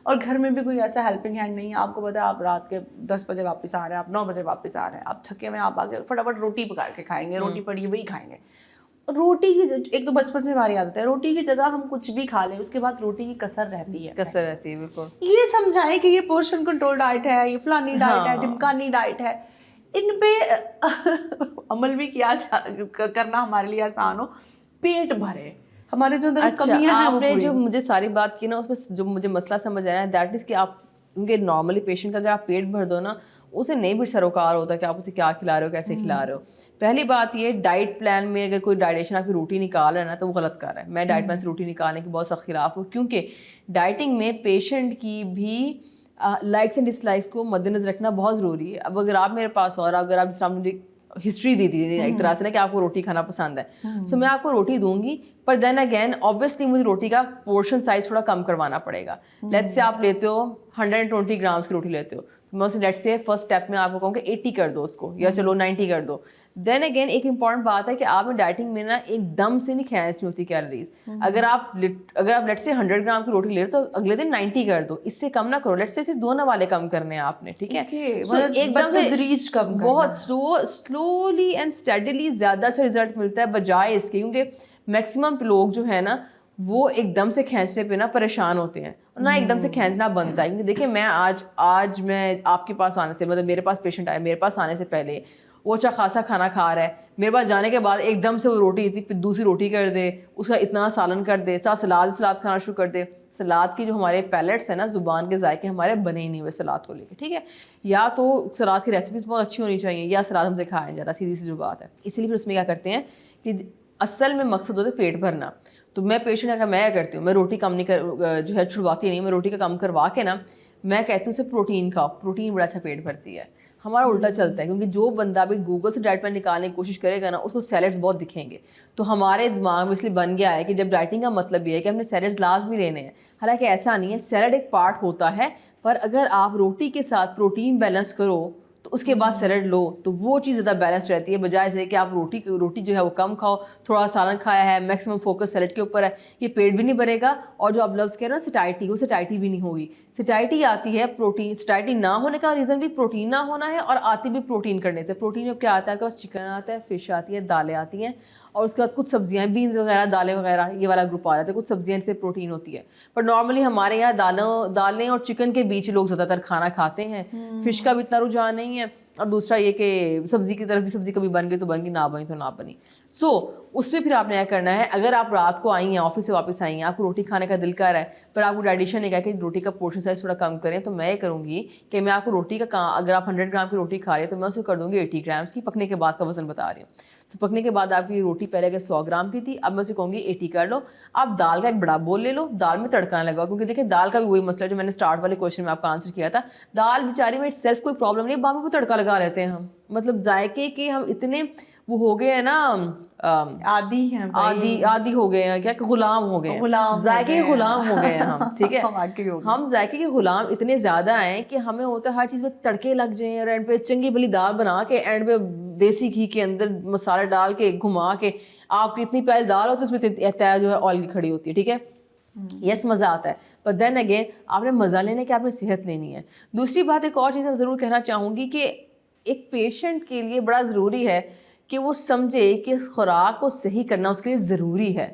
और घर में भी कोई ऐसा हेल्पिंग हैंड नहीं है। आपको पता है आप रात के 10 बजे वापस आ रहे हैं, आप 9 बजे वापस आ रहे हैं, आप थके में, आप आगे फटाफट रोटी पका के खाएंगे, रोटी पड़ी वही खाएंगे। रोटी की एक तो बचपन से हमारी आदत है, रोटी की जगह हम कुछ भी खा लें, उसके बाद रोटी की कसर रहती है, बिल्कुल। ये समझाएं कि ये पोर्शन कंट्रोल डाइट है, ये फलानी डाइट है, ढिमकानी डाइट है, इन पे अमल भी किया करना हमारे लिए आसान हो, पेट भरे, हमारे जो कमियां हैं आपने जो मुझे सारी बात की ना, उसमें जो मुझे मसला समझ आया दैट इज़ कि आप उनके नॉर्मली पेशेंट का अगर आप पेट भर दो ना, उसे नहीं भी सरोकार होता कि आप उसे क्या खिला रहे हो, कैसे खिला रहे हो। पहली बात ये, डाइट प्लान में अगर कोई डाइटेशन आपकी रोटी निकाल रहा है ना तो वो गलत कर रहा है। मैं डाइट प्लान से रोटी निकालने की बहुत सख्त खिलाफ हूँ, क्योंकि डाइटिंग में पेशेंट की भी लाइक्स एंड डिसलाइक्स को मद्देनजर रखना बहुत ज़रूरी है। अब अगर आप मेरे पास, और अगर आप जिस मुझे हिस्ट्री दी थी एक तरह से ना कि आपको रोटी खाना पसंद है, सो मैं आपको रोटी दूंगी, पर देन अगेन ऑब्वियसली मुझे रोटी का पोर्शन साइज थोड़ा कम करवाना पड़ेगा। लेट्स से आप लेते हो 120 ग्राम्स की रोटी लेते हो, तो मैं उसे लेट्स से फर्स्ट स्टेप में आपको कहूँगा 80 कर दो उसको, या चलो 90 कर दो। देन अगेन एक इंपॉर्टेंट बात है कि आपने डाइटिंग में ना एकदम से नहीं खींचनी होती कैलोरीज। अगर आप लेट्स से 100 ग्राम की रोटी ले रहे हो तो अगले दिन 90 कर दो, इससे कम ना करो। लेट्स से सिर्फ 2 नवाले कम करने हैं आपने, ठीक है, एकदम से कम, बहुत स्लोली एंड स्टेडीली ज़्यादा अच्छा रिजल्ट मिलता है बजाय इसके, क्योंकि मैक्सिमम लोग जो है ना वो एकदम से खींचने पे ना परेशान होते हैं, और ना एकदम से खींचना बनता है। क्योंकि देखिए मैं आज मैं आपके पास आने से, मतलब मेरे पास पेशेंट आया, मेरे पास आने से पहले वो अच्छा खासा खाना खा रहा है, मेरे पास जाने के बाद एकदम से वो रोटी इतनी दूसरी रोटी कर दे, उसका इतना सालन कर दे, साथ सलाद खाना शुरू कर दे। सलाद की जो हमारे पैलेट्स हैं ना, ज़ुबान के जायके हमारे बने ही नहीं हुए सलाद को लेके, ठीक है। या तो सलाद की रेसिपीज़ बहुत अच्छी होनी चाहिए, या सलाद हमसे खाया नहीं जाता, सीधी सी जो बात है। इसलिए फिर उसमें क्या करते हैं कि असल में मकसद होता है पेट भरना। तो मैं पेशेंट अगर मैं क्या करती हूँ, मैं रोटी कम नहीं जो है छुड़वाती नहीं, मैं रोटी का कम करवा के ना मैं कहती हूँ उसे प्रोटीन खाओ, प्रोटीन बड़ा अच्छा पेट भरती है। हमारा उल्टा चलता है, क्योंकि जो बंदा भी गूगल से डाइट प्लान निकालने की कोशिश करेगा ना, उसको सैलड्स बहुत दिखेंगे। तो हमारे दिमाग में इसलिए बन गया है कि जब डाइटिंग का मतलब ये है कि हमने सैलड्स लाजमी लेने हैं, हालांकि ऐसा नहीं है। सैलड एक पार्ट होता है, पर अगर आप रोटी के साथ प्रोटीन बैलेंस करो तो उसके बाद सैलड लो, तो वो चीज़ ज़्यादा बैलेंस रहती है, बजाय से कि आप रोटी जो है वो कम खाओ, थोड़ा सालन खाया है, मैक्सिमम फोकस सैलड के ऊपर है, ये पेट भी नहीं भरेगा, और जो आप लफ्ज़ कह रहे हो सैटिस्फाइटी, वो सैटिस्फाइटी भी नहीं होगी। सैटिस्फाइटी आती है प्रोटीन, सैटिस्फाइटी ना होने का रीज़न भी प्रोटीन ना होना है, और आती भी प्रोटीन करने से। प्रोटीन में क्या आता है, आपके पास चिकन आता है, फ़िश आती है, दालें आती हैं, और उसके बाद कुछ सब्जियां, बीन्स वगैरह, दालें वगैरह, ये वाला ग्रुप आ रहा है, कुछ सब्जियां से प्रोटीन होती है। पर नॉर्मली हमारे यहाँ दालें और चिकन के बीच लोग ज़्यादातर खाना खाते हैं, फ़िश का भी इतना रुझान नहीं है, और दूसरा ये कि सब्ज़ी की तरफ भी, सब्ज़ी कभी बन गई तो बन गई, ना बनी तो ना बनी। सो उसमें फिर आपने क्या करना है, अगर आप रात को आई हैं, ऑफिस से वापस आई हैं, आपको रोटी खाने का दिल कर रहा है, पर आपको डाइटिशियन ने कहा कि रोटी का पोर्शन साइज थोड़ा कम करें, तो मैं ये करूँगी कि मैं आपको रोटी का, अगर आप 100 ग्राम की रोटी खा रहे हैं तो मैं उसे कर दूँगी 80 ग्राम्स की, पकने के बाद का वजन बता रही हूँ। तो पकने के बाद आपकी रोटी पहले अगर 100 ग्राम की थी, अब मैं उसे कहूँगी 80 कर लो। आप दाल का एक बड़ा बोल ले लो, दाल में तड़का ना लगाओ, क्योंकि देखिए दाल का भी वही मसला है जो मैंने स्टार्ट वाले क्वेश्चन में आपका आंसर किया था। दाल बेचारी में सेल्फ कोई प्रॉब्लम नहीं, बाद में वो तड़का लगा लेते हैं हम, मतलब जायके के हम इतने वो हो गए हैं ना, आदी हैं भाई, आदि हो गए हैं, क्या गुलाम हो गए हैं, जायके के गुलाम हो गए हैं हम, ठीक है। हम जायके के गुलाम इतने ज़्यादा हैं कि हमें होता है हर चीज़ में तड़के लग जाएं, और एंड पे चंगी भली दाल बना के एंड पे देसी घी के अंदर मसाला डाल के घुमा के, आपकी इतनी प्यारी दाल हो तो उसमें तय जो है ऑयल की खड़ी होती है, ठीक है। यस, मज़ा आता है, पर देन अगेन आपने मज़ा लेने के, आपने सेहत लेनी है। दूसरी बात, एक और चीज़ मैं ज़रूर कहना चाहूँगी कि एक पेशेंट के लिए बड़ा ज़रूरी है कि वो समझे कि खुराक को सही करना उसके लिए ज़रूरी है।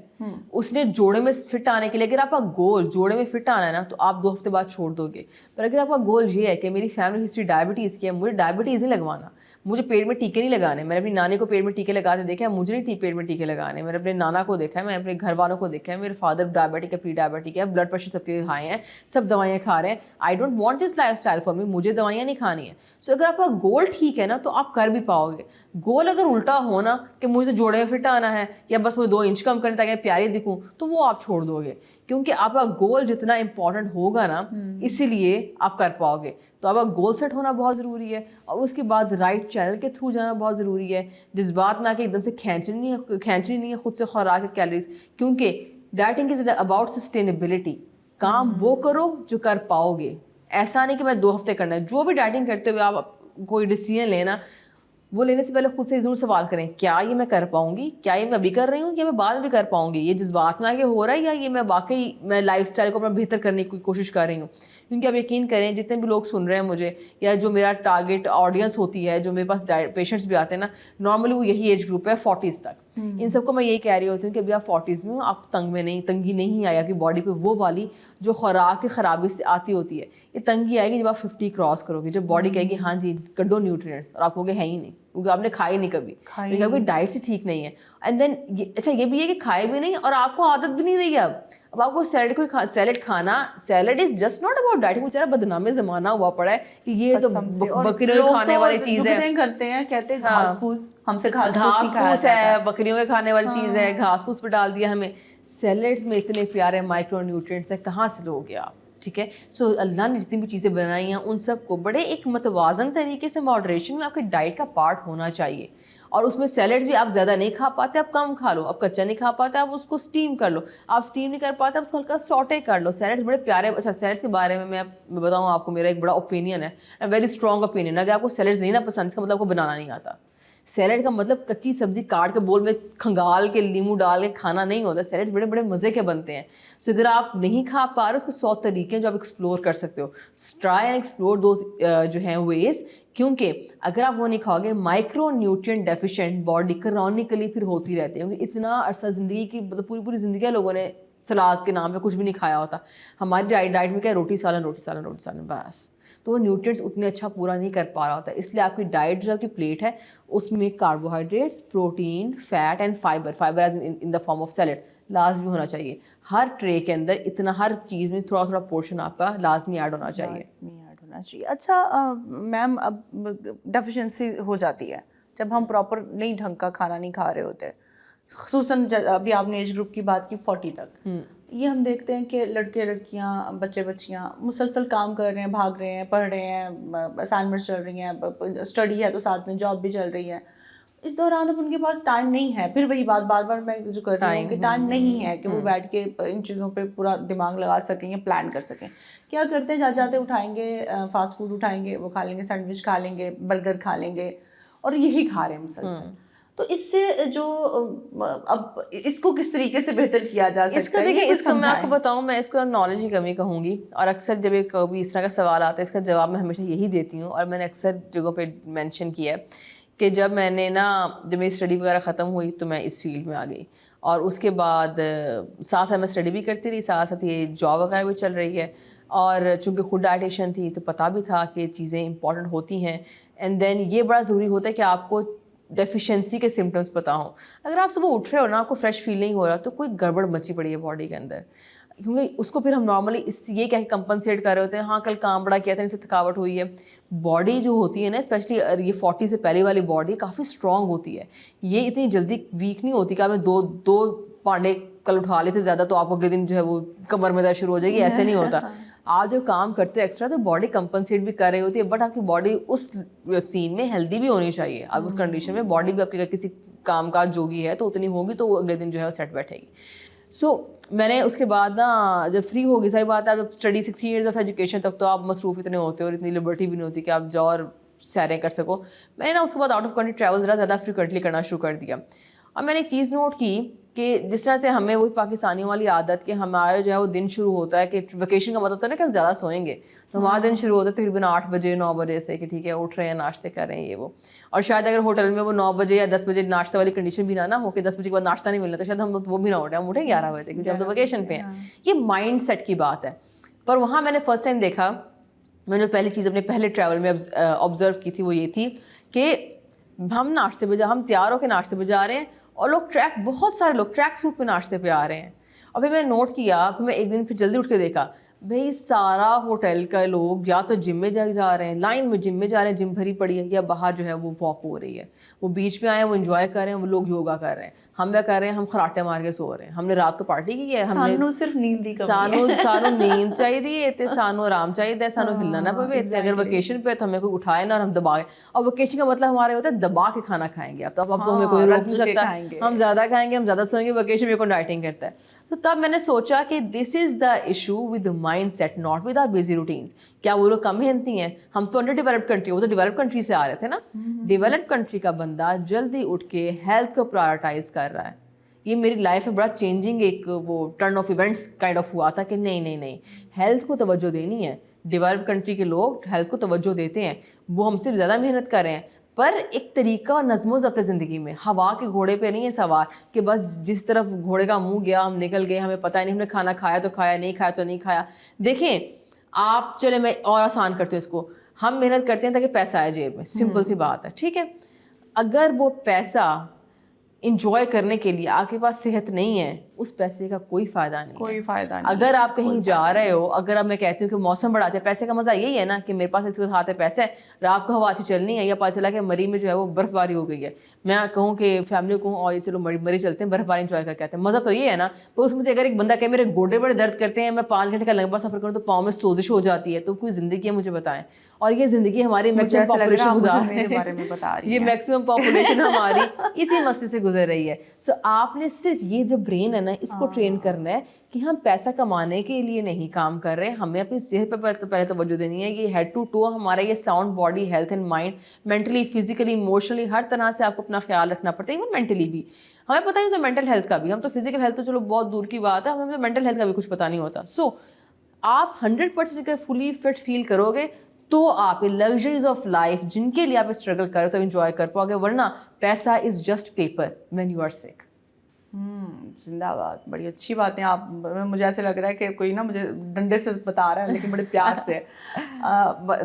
उसने जोड़े में फिट आने के लिए, अगर आपका गोल जोड़े में फिट आना है ना, तो आप 2 हफ्ते बाद छोड़ दोगे। पर अगर आपका गोल ये है कि मेरी फैमिली हिस्ट्री डायबिटीज़ की है, मुझे डायबिटीज़ नहीं लगवाना, मुझे पेट में टीके नहीं लगाने, मैंने अपनी नानी को पेट में टीके लगाते देखा है, मुझे नहीं पेट में टीके लगाने, मैंने अपने नाना को देखा है, मैंने अपने घर वालों को देखा है, मेरे फादर डायबिटिक है, प्री डायबिटिक है, ब्लड प्रेशर सबके हाई हैं, सब दवाइयाँ खा रहे हैं। I don't want this lifestyle for me, मुझे दवाइयाँ नहीं खानी है। सो अगर आपका गोल ठीक है ना, तो आप कर भी पाओगे। गोल अगर उल्टा हो ना कि मुझे जोड़े में फिट आना है, या बस मुझे 2 इंच कम करने ताकि मैं प्यारी दिखूँ, तो वो आप छोड़ दोगे, क्योंकि आपका गोल जितना इंपॉर्टेंट होगा ना, इसीलिए आप कर पाओगे। तो आपका गोल सेट होना बहुत ज़रूरी है, और उसके बाद राइट चैनल के थ्रू जाना बहुत ज़रूरी है। जज्बात में आके एकदम से खींचनी नहीं है खुद से खुराक के कैलोरीज, क्योंकि डाइटिंग इज अबाउट सस्टेनेबिलिटी। काम वो करो जो कर पाओगे, ऐसा नहीं कि मैं 2 हफ्ते करना है। जो भी डाइटिंग करते हुए आप कोई डिसीजन लेना, वो लेने से पहले खुद से ज़रूर सवाल करें, क्या ये मैं कर पाऊंगी, क्या ये मैं अभी कर रही हूँ, या मैं बाद में भी कर पाऊंगी, ये जज्बात में आगे हो रहा है, या ये मैं वाकई मैं लाइफस्टाइल को अपना बेहतर करने की कोशिश कर रही हूँ। क्योंकि आप यकीन करें, जितने भी लोग सुन रहे हैं मुझे, या जो मेरा टारगेट ऑडियंस होती है, जो मेरे पास पेशेंट्स भी आते हैं ना, नॉर्मली वो यही एज ग्रुप है 40s तक। इन सबको मैं यही कह रही होती हूँ कि अभी आप 40s में हो, आप तंगी नहीं आया कि बॉडी पे वो वाली जो खुराक की खराबी से आती होती है, ये तंगी आएगी जब आप 50 क्रॉस करोगे, जब बॉडी कहेगी हाँ जी कड्डो न्यूट्रिएंट्स, और आप कहोगे है ही नहीं, क्योंकि आपने खाई नहीं कभी, क्योंकि आपकी डाइट से ठीक नहीं है। एंड देन अच्छा ये भी है कि खाए भी नहीं और आपको आदत भी नहीं रही है। अब आपको सैलड खाना, salad is just not about dieting. बेचारा बदनामे ज़माना हुआ पड़ा है कि ये तो बकरियों के खाने वाली चीज़ है, करते हैं, कहते हैं घास फूस, हमसे घास फूस है, बकरियों के खाने वाली चीज़ है, घास फूस पर डाल दिया हमें। सैलड्स में इतने प्यारे माइक्रो न्यूट्रिएंट्स हैं, कहाँ से लोगे आप, ठीक है। सो अल्लाह ने जितनी भी चीज़ें बनाई हैं उन सबको बड़े एक मतवाजन तरीके से मॉडरेशन में आपके डाइट का पार्ट होना चाहिए। और उसमें सैलड्स भी आप ज़्यादा नहीं खा पाते, आप कम खा लो। आप कच्चा नहीं खा पाते, आप उसको स्टीम कर लो। आप स्टीम नहीं कर पाते, आप उसको हल्का सॉटे कर लो। सैलड्स बड़े प्यारे। अच्छा, सैलड्स के बारे में मैं बताऊँ आपको, मेरा एक बड़ा ओपिनियन है, वेरी स्ट्रॉन्ग ओपिनियन। अगर आपको सैलड्स नहीं ना पसंद, इसका मतलब आपको बनाना नहीं आता। सैलड का मतलब कच्ची सब्जी काट के बोल में खंगाल के नींबू डाल के खाना नहीं होता। सैलड बड़े बड़े मज़े के बनते हैं। सो अगर आप नहीं खा पा रहे, उसके 100 तरीके हैं जो आप एक्सप्लोर कर सकते हो। ट्राई एंड एक्सप्लोर दो जो हैं वेज, क्योंकि अगर आप वो नहीं खाओगे, micro nutrient deficient body chronically फिर होती रहती है। क्योंकि इतना अरसा ज़िंदगी की, मतलब पूरी पूरी ज़िंदगी लोगों ने सलाद के नाम पे कुछ भी नहीं खाया होता। हमारी डाइट में क्या, रोटी सालन बस। तो वो न्यूट्रिएंट्स उतने अच्छा पूरा नहीं कर पा रहा होता। इसलिए आपकी डाइट जो आपकी प्लेट है उसमें carbohydrates, protein, fat and fibre as in the form of salad लाजमी होना चाहिए। हर ट्रे के अंदर इतना, हर चीज़ में थोड़ा थोड़ा पोर्शन आपका लाजमी ऐड होना चाहिए। अच्छा मैम, अब डेफिशिएंसी हो जाती है जब हम प्रॉपर नहीं ढंग का खाना नहीं खा रहे होते, खुसूसन अभी आपने एज ग्रुप की बात की 40 तक। ये हम देखते हैं कि लड़के लड़कियां, बच्चे बच्चियां मुसलसल काम कर रहे हैं, भाग रहे हैं, पढ़ रहे हैं, असाइनमेंट्स चल रही हैं, स्टडी है तो साथ में जॉब भी चल रही है, इस दौरान अब उनके पास टाइम नहीं है, फिर वही बात बार बार मैं जो कर रही हूँ कि टाइम नहीं है कि वो बैठ के इन चीज़ों पे पूरा दिमाग लगा सकें या प्लान कर सकें। क्या करते हैं, जाते उठाएंगे फास्ट फूड उठाएंगे, वो खा लेंगे, सैंडविच खा लेंगे, बर्गर खा लेंगे और यही खा रहे हैं मुसलसल। तो इससे जो अब इसको किस तरीके से बेहतर किया जा सकता है? इसका देखिए, इसको मैं आपको बताऊं, मैं इसको नॉलेज की कमी कहूँगी। और अक्सर जब एक कभी इस तरह का सवाल आता है, इसका जवाब मैं हमेशा यही देती हूँ और मैंने अक्सर जगहों पे मेंशन किया है कि जब मेरी स्टडी वगैरह ख़त्म हुई तो मैं इस फील्ड में आ गई, और उसके बाद साथ साथ मैं स्टडी भी करती रही, साथ साथ ये जॉब वगैरह भी चल रही है। और चूँकि खुद डाइटिशियन थी तो पता भी था कि चीज़ें इंपॉर्टेंट होती हैं। एंड देन ये बड़ा ज़रूरी होता है कि आपको डेफिशिएंसी के सिम्टम्स पता हों। अगर आप सुबह उठ रहे हो ना, आपको फ्रेश फील नहीं हो रहा, तो कोई गड़बड़ मची पड़ी है बॉडी के अंदर, क्योंकि उसको फिर हम नॉर्मली ये क्या कंपनसेट कर रहे होते हैं, हाँ कल काम बड़ा किया था, इससे थकावट हुई है। बॉडी जो होती है ना, स्पेशली ये 40 से पहले वाली बॉडी काफ़ी स्ट्रॉन्ग होती है, ये इतनी जल्दी वीक नहीं होती कि आप दो पांडे कल उठा लेते ज़्यादा तो आपको अगले दिन जो है वो कमर में दर्द शुरू हो जाएगी, ऐसे नहीं होता। आप जब काम करते हो एक्स्ट्रा तो बॉडी कंपनसेट भी कर रही होती है, बट आपकी बॉडी उस सीन में हेल्दी भी होनी चाहिए। अब उस कंडीशन में बॉडी भी आपकी अगर किसी काम काज जोगी है तो उतनी होगी, तो अगले दिन जो है सेट बैठेगी। मैंने उसके बाद ना जब फ्री होगी, सारी बात है, जब स्टडी 6 ईयर्स ऑफ एजुकेशन तक तो आप मसरूफ इतने होते हो और इतनी लिबर्टी भी नहीं होती कि आप जाओ और सैरें कर सको। मैंने ना उसके बाद आउट ऑफ कंट्री ट्रैवल ज़्यादा फ्रिक्वेंटली करना शुरू कर दिया। और मैंने एक चीज़ नोट की कि जिस तरह से हमें वही पाकिस्तानियों वाली आदत कि हमारा जो है वो दिन शुरू होता है कि वेकेशन का मतलब होता है ना कि हम ज़्यादा सोएंगे, तो हमारा दिन शुरू होता है तकरीबन 8 बजे 9 बजे से कि ठीक है उठ रहे हैं, नाश्ते कर रहे हैं ये वो। और शायद अगर होटल में वो 9 बजे या 10 बजे नाश्ते वाली कंडीशन भी ना हो कि 10 बजे के बाद नाश्ता नहीं मिलना, तो शायद हम वो भी ना उठे, हम उठे 11 बजे क्योंकि हम तो वेकेशन पे हैं। ये माइंड सेट की बात है। पर वहाँ मैंने फर्स्ट टाइम देखा, मैंने पहली चीज़ अपने पहले ट्रैवल में ऑब्जर्व की थी, वो ये थी कि हम नाश्ते पे हम तैयार होकर नाश्ते पे जा रहे हैं और बहुत सारे लोग ट्रैक सूट पे नाश्ते पे आ रहे हैं। और फिर मैंने नोट किया, फिर मैं एक दिन फिर जल्दी उठ के देखा, भाई सारा होटल का लोग या तो जिम में जा रहे हैं, लाइन में जिम में जा रहे हैं, जिम भरी पड़ी है, या बाहर जो है वो वॉक हो रही है, वो बीच में आए हैं, वो एंजॉय कर रहे हैं, वो लोग योगा कर रहे हैं। हम क्या कर रहे हैं, हम खराटे मार के सो रहे हैं, हमने रात को पार्टी की है, हमने सिर्फ नींद दी सानू नींद चाहिए ते सानू आराम चाहिए, सानू हिलना ना पवे। अगर वेकेशन पे तो हमें कोई उठाए ना और हम दबा, और वेकेशन का मतलब हमारे होता है दबा के खाना खाएंगे। अब तो हमें कोई रोक नहीं सकता, हम ज़्यादा खाएंगे, हम ज़्यादा सोएंगे, वेकेशन में कौन डाइटिंग करता है। तो तब मैंने सोचा कि this is the issue with mindset, not with our busy routines. क्या वो लोग कम मेहनती हैं? हम तो अंडर डेवलप्ड कंट्री, वो तो डेवलप्ड कंट्री से आ रहे थे ना। डेवलप्ड कंट्री का बंदा जल्दी उठ के हेल्थ को प्रायोरिटाइज कर रहा है। ये मेरी लाइफ में बड़ा चेंजिंग एक वो turn off events kind of हुआ था कि नहीं, हेल्थ को तवज्जो देनी है। डेवलप्ड कंट्री के लोग हेल्थ को तवज्जो देते हैं, वो हमसे ज़्यादा मेहनत कर रहे हैं, पर एक तरीका और नज़्मो ज़ब्त ज़िंदगी में। हवा के घोड़े पे नहीं है सवार कि बस जिस तरफ घोड़े का मुंह गया हम निकल गए, हमें पता ही नहीं, हमने खाना खाया तो खाया, नहीं खाया तो नहीं खाया। देखें आप, चले मैं और आसान करती हूँ इसको, हम मेहनत करते हैं ताकि पैसा आए जेब में, सिंपल सी बात है, ठीक है। अगर वो पैसा इंजॉय करने के लिए आपके पास सेहत नहीं है, उस पैसे का कोई फ़ायदा नहीं, कोई फ़ायदा नहीं। अगर आप कहीं जा रहे हो, अगर अब मैं कहती हूँ कि मौसम बड़ा अच्छा है, पैसे का मज़ा यही है ना कि मेरे पास इसके हाथ है पैसे, रात को हवा अच्छी चलनी है, या पता चला कि मरी में जो है वो बर्फ़बारी हो गई है, मैं कहूँ कि फैमिली को कहूँ और ये चलो मरी चलते हैं, बर्फ़बारी इंजॉय करके आते हैं, मज़ा तो ये है ना। तो उसमें से अगर एक बंदा कहे मेरे गोडे बड़े दर्द करते हैं, मैं 5 घंटे का लंबा सफ़र करूँ तो पाँव में सोजिश हो जाती है, तो कोई ज़िंदगी है मुझे बताएं। और ये ज़िंदगी हमारी मैक्सिमम पॉपुलेशन गुजार रही है, ये मैक्सिमम पॉपुलेशन हमारी इसी मसले से गुजर रही है। सो आपने सिर्फ ये जो ब्रेन है ना, इसको ट्रेन करना है कि हम पैसा कमाने के लिए नहीं काम कर रहे हैं, हमें अपनी सेहत पर तो पहले तवज्जो देनी है। ये हेड टू टो हमारा ये sound body, health and mind, mentally, physically, emotionally, हर तरह से आपको अपना ख्याल रखना पड़ता है। इवन मेंटली भी हमें पता नहीं होता, मेंटल हेल्थ का भी। हम तो फिजिकल हेल्थ तो चलो बहुत दूर की बात है, हमें मेंटल हेल्थ का भी कुछ पता नहीं होता। सो आप 100% अगर फुली फिट फील करोगे तो आप लग्जरीज ऑफ लाइफ जिनके लिए आप स्ट्रगल करो तो एंजॉय कर पाओगे, वरना पैसा is just paper when you are sick. जिंदाबाद, बड़ी अच्छी बातें आप, मुझे ऐसे लग रहा है कि कोई ना मुझे डंडे से बता रहा है, लेकिन बड़े प्यार से।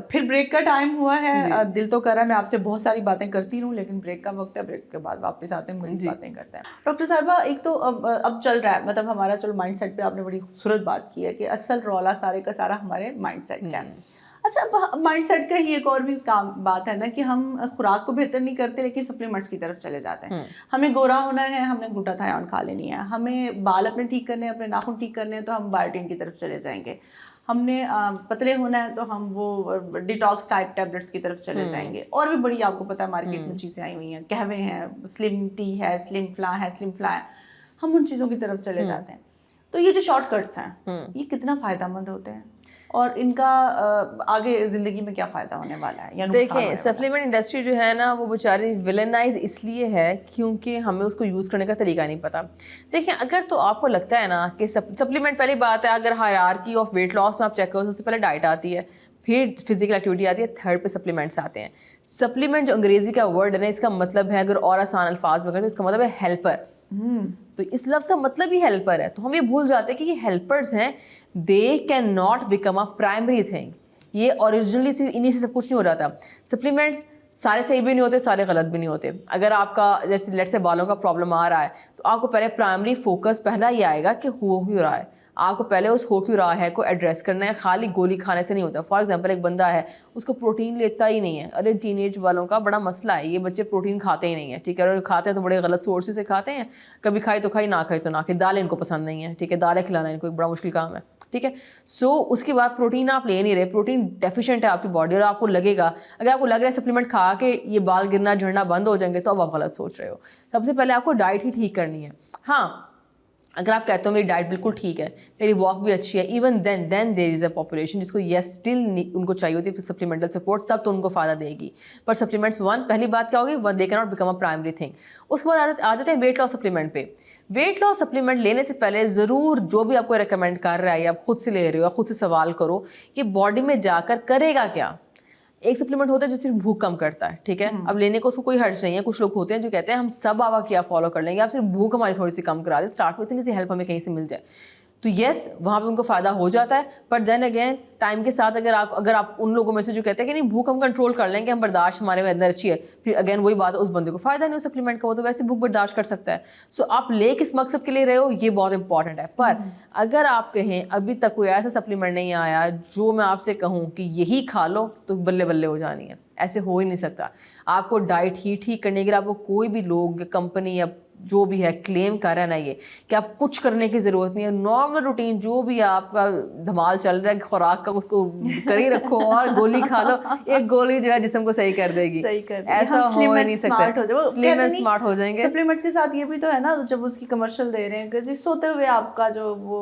फिर ब्रेक का टाइम हुआ है, दिल तो कर रहा है मैं आपसे बहुत सारी बातें करती रहूं, लेकिन ब्रेक का वक्त है, ब्रेक के बाद वापस आते हैं, मज़ीद बातें करते हैं। डॉक्टर साहिबा, एक तो अब चल रहा है, मतलब हमारा चलो माइंड सेट पे आपने बड़ी खूबसूरत बात की है कि असल रौला सारे का सारा हमारे माइंड सेट का है। अच्छा, अब माइंड सेट का ही एक और भी काम बात है ना कि हम खुराक को बेहतर नहीं करते, लेकिन सप्लीमेंट्स की तरफ चले जाते हैं। हमें गोरा होना है, हमने ग्लूटाथायोन खा लेनी है, हमें बाल अपने ठीक करने हैं, अपने नाखून ठीक करने हैं, तो हम बायोटिन की तरफ चले जाएंगे। हमने पतले होना है तो हम वो डिटॉक्स टाइप टैबलेट्स की तरफ चले जाएंगे। और भी बड़ी आपको पता है मार्केट में चीज़ें आई हुई हैं, कहवे हैं, स्लिम टी है, स्लिम फ्ला है, हम उन चीज़ों की तरफ चले जाते हैं। तो ये जो शॉर्टकट्स हैं ये कितना फ़ायदेमंद होते हैं और इनका आगे ज़िंदगी में क्या फ़ायदा होने वाला है या नुकसान होने देखिए, सप्लीमेंट इंडस्ट्री जो है ना वो बेचारी विलेनाइज इसलिए है क्योंकि हमें उसको यूज़ करने का तरीका नहीं पता। देखिए, अगर तो आपको लगता है ना कि सप्लीमेंट, पहली बात है अगर हायरार्की ऑफ वेट लॉस में आप चेक करो, सबसे पहले डाइट आती है, फिर फिजिकल एक्टिविटी आती है, थर्ड पे सप्लीमेंट्स आते हैं। सप्लीमेंट जो अंग्रेजी का वर्ड है ना, इसका मतलब है, अगर और आसान अल्फाज में करें तो इसका मतलब है हेल्पर। तो इस लफ्ज़ का मतलब ही हेल्पर है। तो हम ये भूल जाते हैं कि ये हेल्पर्स हैं, they can not become a primary thing. ये ओरिजिनली सिर्फ इन्हीं से सब कुछ नहीं हो रहा था। सप्लीमेंट्स सारे सही भी नहीं होते, सारे गलत भी नहीं होते। अगर आपका जैसे लेट्स से बालों का प्रॉब्लम आ रहा है तो आपको पहले प्राइमरी फोकस पहला ये आएगा कि हो क्यों रहा है, आपको पहले उस हो क्यों रहा है को एड्रेस करना है। खाली गोली खाने से नहीं होता। फॉर एग्जांपल, एक बंदा है उसको प्रोटीन लेता ही नहीं है, अरे टीनेज वालों का बड़ा मसला है, ये बच्चे प्रोटीन खाते ही नहीं है, ठीक है, और खाते हैं तो बड़े गलत सोर्सेज से खाते हैं, कभी खाई तो खाई, ना खाई तो ना खाई। दालें इनको पसंद नहीं है, ठीक है, दालें खिलाना इनको एक बड़ा मुश्किल काम है, ठीक है। सो उसके बाद प्रोटीन आप ले नहीं रहे, प्रोटीन डेफिशिएंट है आपकी बॉडी, और आपको लगेगा, अगर आपको लग रहा है सप्लीमेंट खा के ये बाल गिरना झड़ना बंद हो जाएंगे, तो अब आप गलत सोच रहे हो। सबसे पहले आपको डाइट ही ठीक करनी है। हाँ, अगर आप कहते हो मेरी डाइट बिल्कुल ठीक है, मेरी वॉक भी अच्छी है, even then there is a population जिसको येस स्टिल उनको चाहिए होती है सप्लीमेंटल सपोर्ट, तब तो उनको फ़ायदा देगी। पर सप्लीमेंट्स पहली बात क्या होगी, they can not become a primary thing. उसके बाद आ जाते हैं वेट लॉस सप्लीमेंट पे। वेट लॉस सप्लीमेंट लेने से पहले ज़रूर जो भी आपको रिकमेंड कर रहा है या आप खुद से ले रहे हो या खुद से सवाल करो कि बॉडी में जाकर करेगा क्या। एक सप्लीमेंट होता है जो सिर्फ भूख कम करता है, ठीक है, अब लेने को उसको कोई हर्ज नहीं है। कुछ लोग होते हैं जो कहते हैं हम सब आवा क्या फॉलो कर लेंगे, आप सिर्फ भूख हमारी थोड़ी सी कम करा दें, स्टार्ट में इतनी सी हेल्प हमें कहीं से मिल जाए, तो येस वहाँ पे उनको फ़ायदा हो जाता है। पर देन अगेन टाइम के साथ अगर आप उन लोगों में से जो कहते हैं कि नहीं भूख हम कंट्रोल कर लेंगे, हम बर्दाश्त हमारे में अंदर अच्छी है, फिर अगेन वही बात है, उस बंदे को फ़ायदा नहीं हो सप्लीमेंट का, वो तो वैसे भूख बर्दाश्त कर सकता है। सो आप ले किस मकसद के लिए रहे हो ये बहुत इंपॉर्टेंट है। पर अगर आप कहें अभी तक कोई ऐसा सप्लीमेंट नहीं आया जो मैं आपसे कहूँ कि यही खा लो तो बल्ले बल्ले हो जानी है, ऐसे हो ही नहीं सकता। आपको डाइट ही ठीक करने के लिए आपको कोई भी लोग, कंपनी या जो भी है क्लेम कर रहा है ना ये कि आप कुछ करने की ज़रूरत नहीं है, नॉर्मल रूटीन जो भी आपका धमाल चल रहा है खुराक का उसको कर ही रखो और गोली खा लो, एक गोली जो है जिस्म को सही कर देगी, ऐसा हो ही नहीं सकता। स्लिम एंड स्मार्ट हो जाएंगे। सप्लीमेंट्स के साथ ये भी तो है ना, जब उसकी कमर्शियल दे रहे हैं कि जी सोते हुए आपका जो वो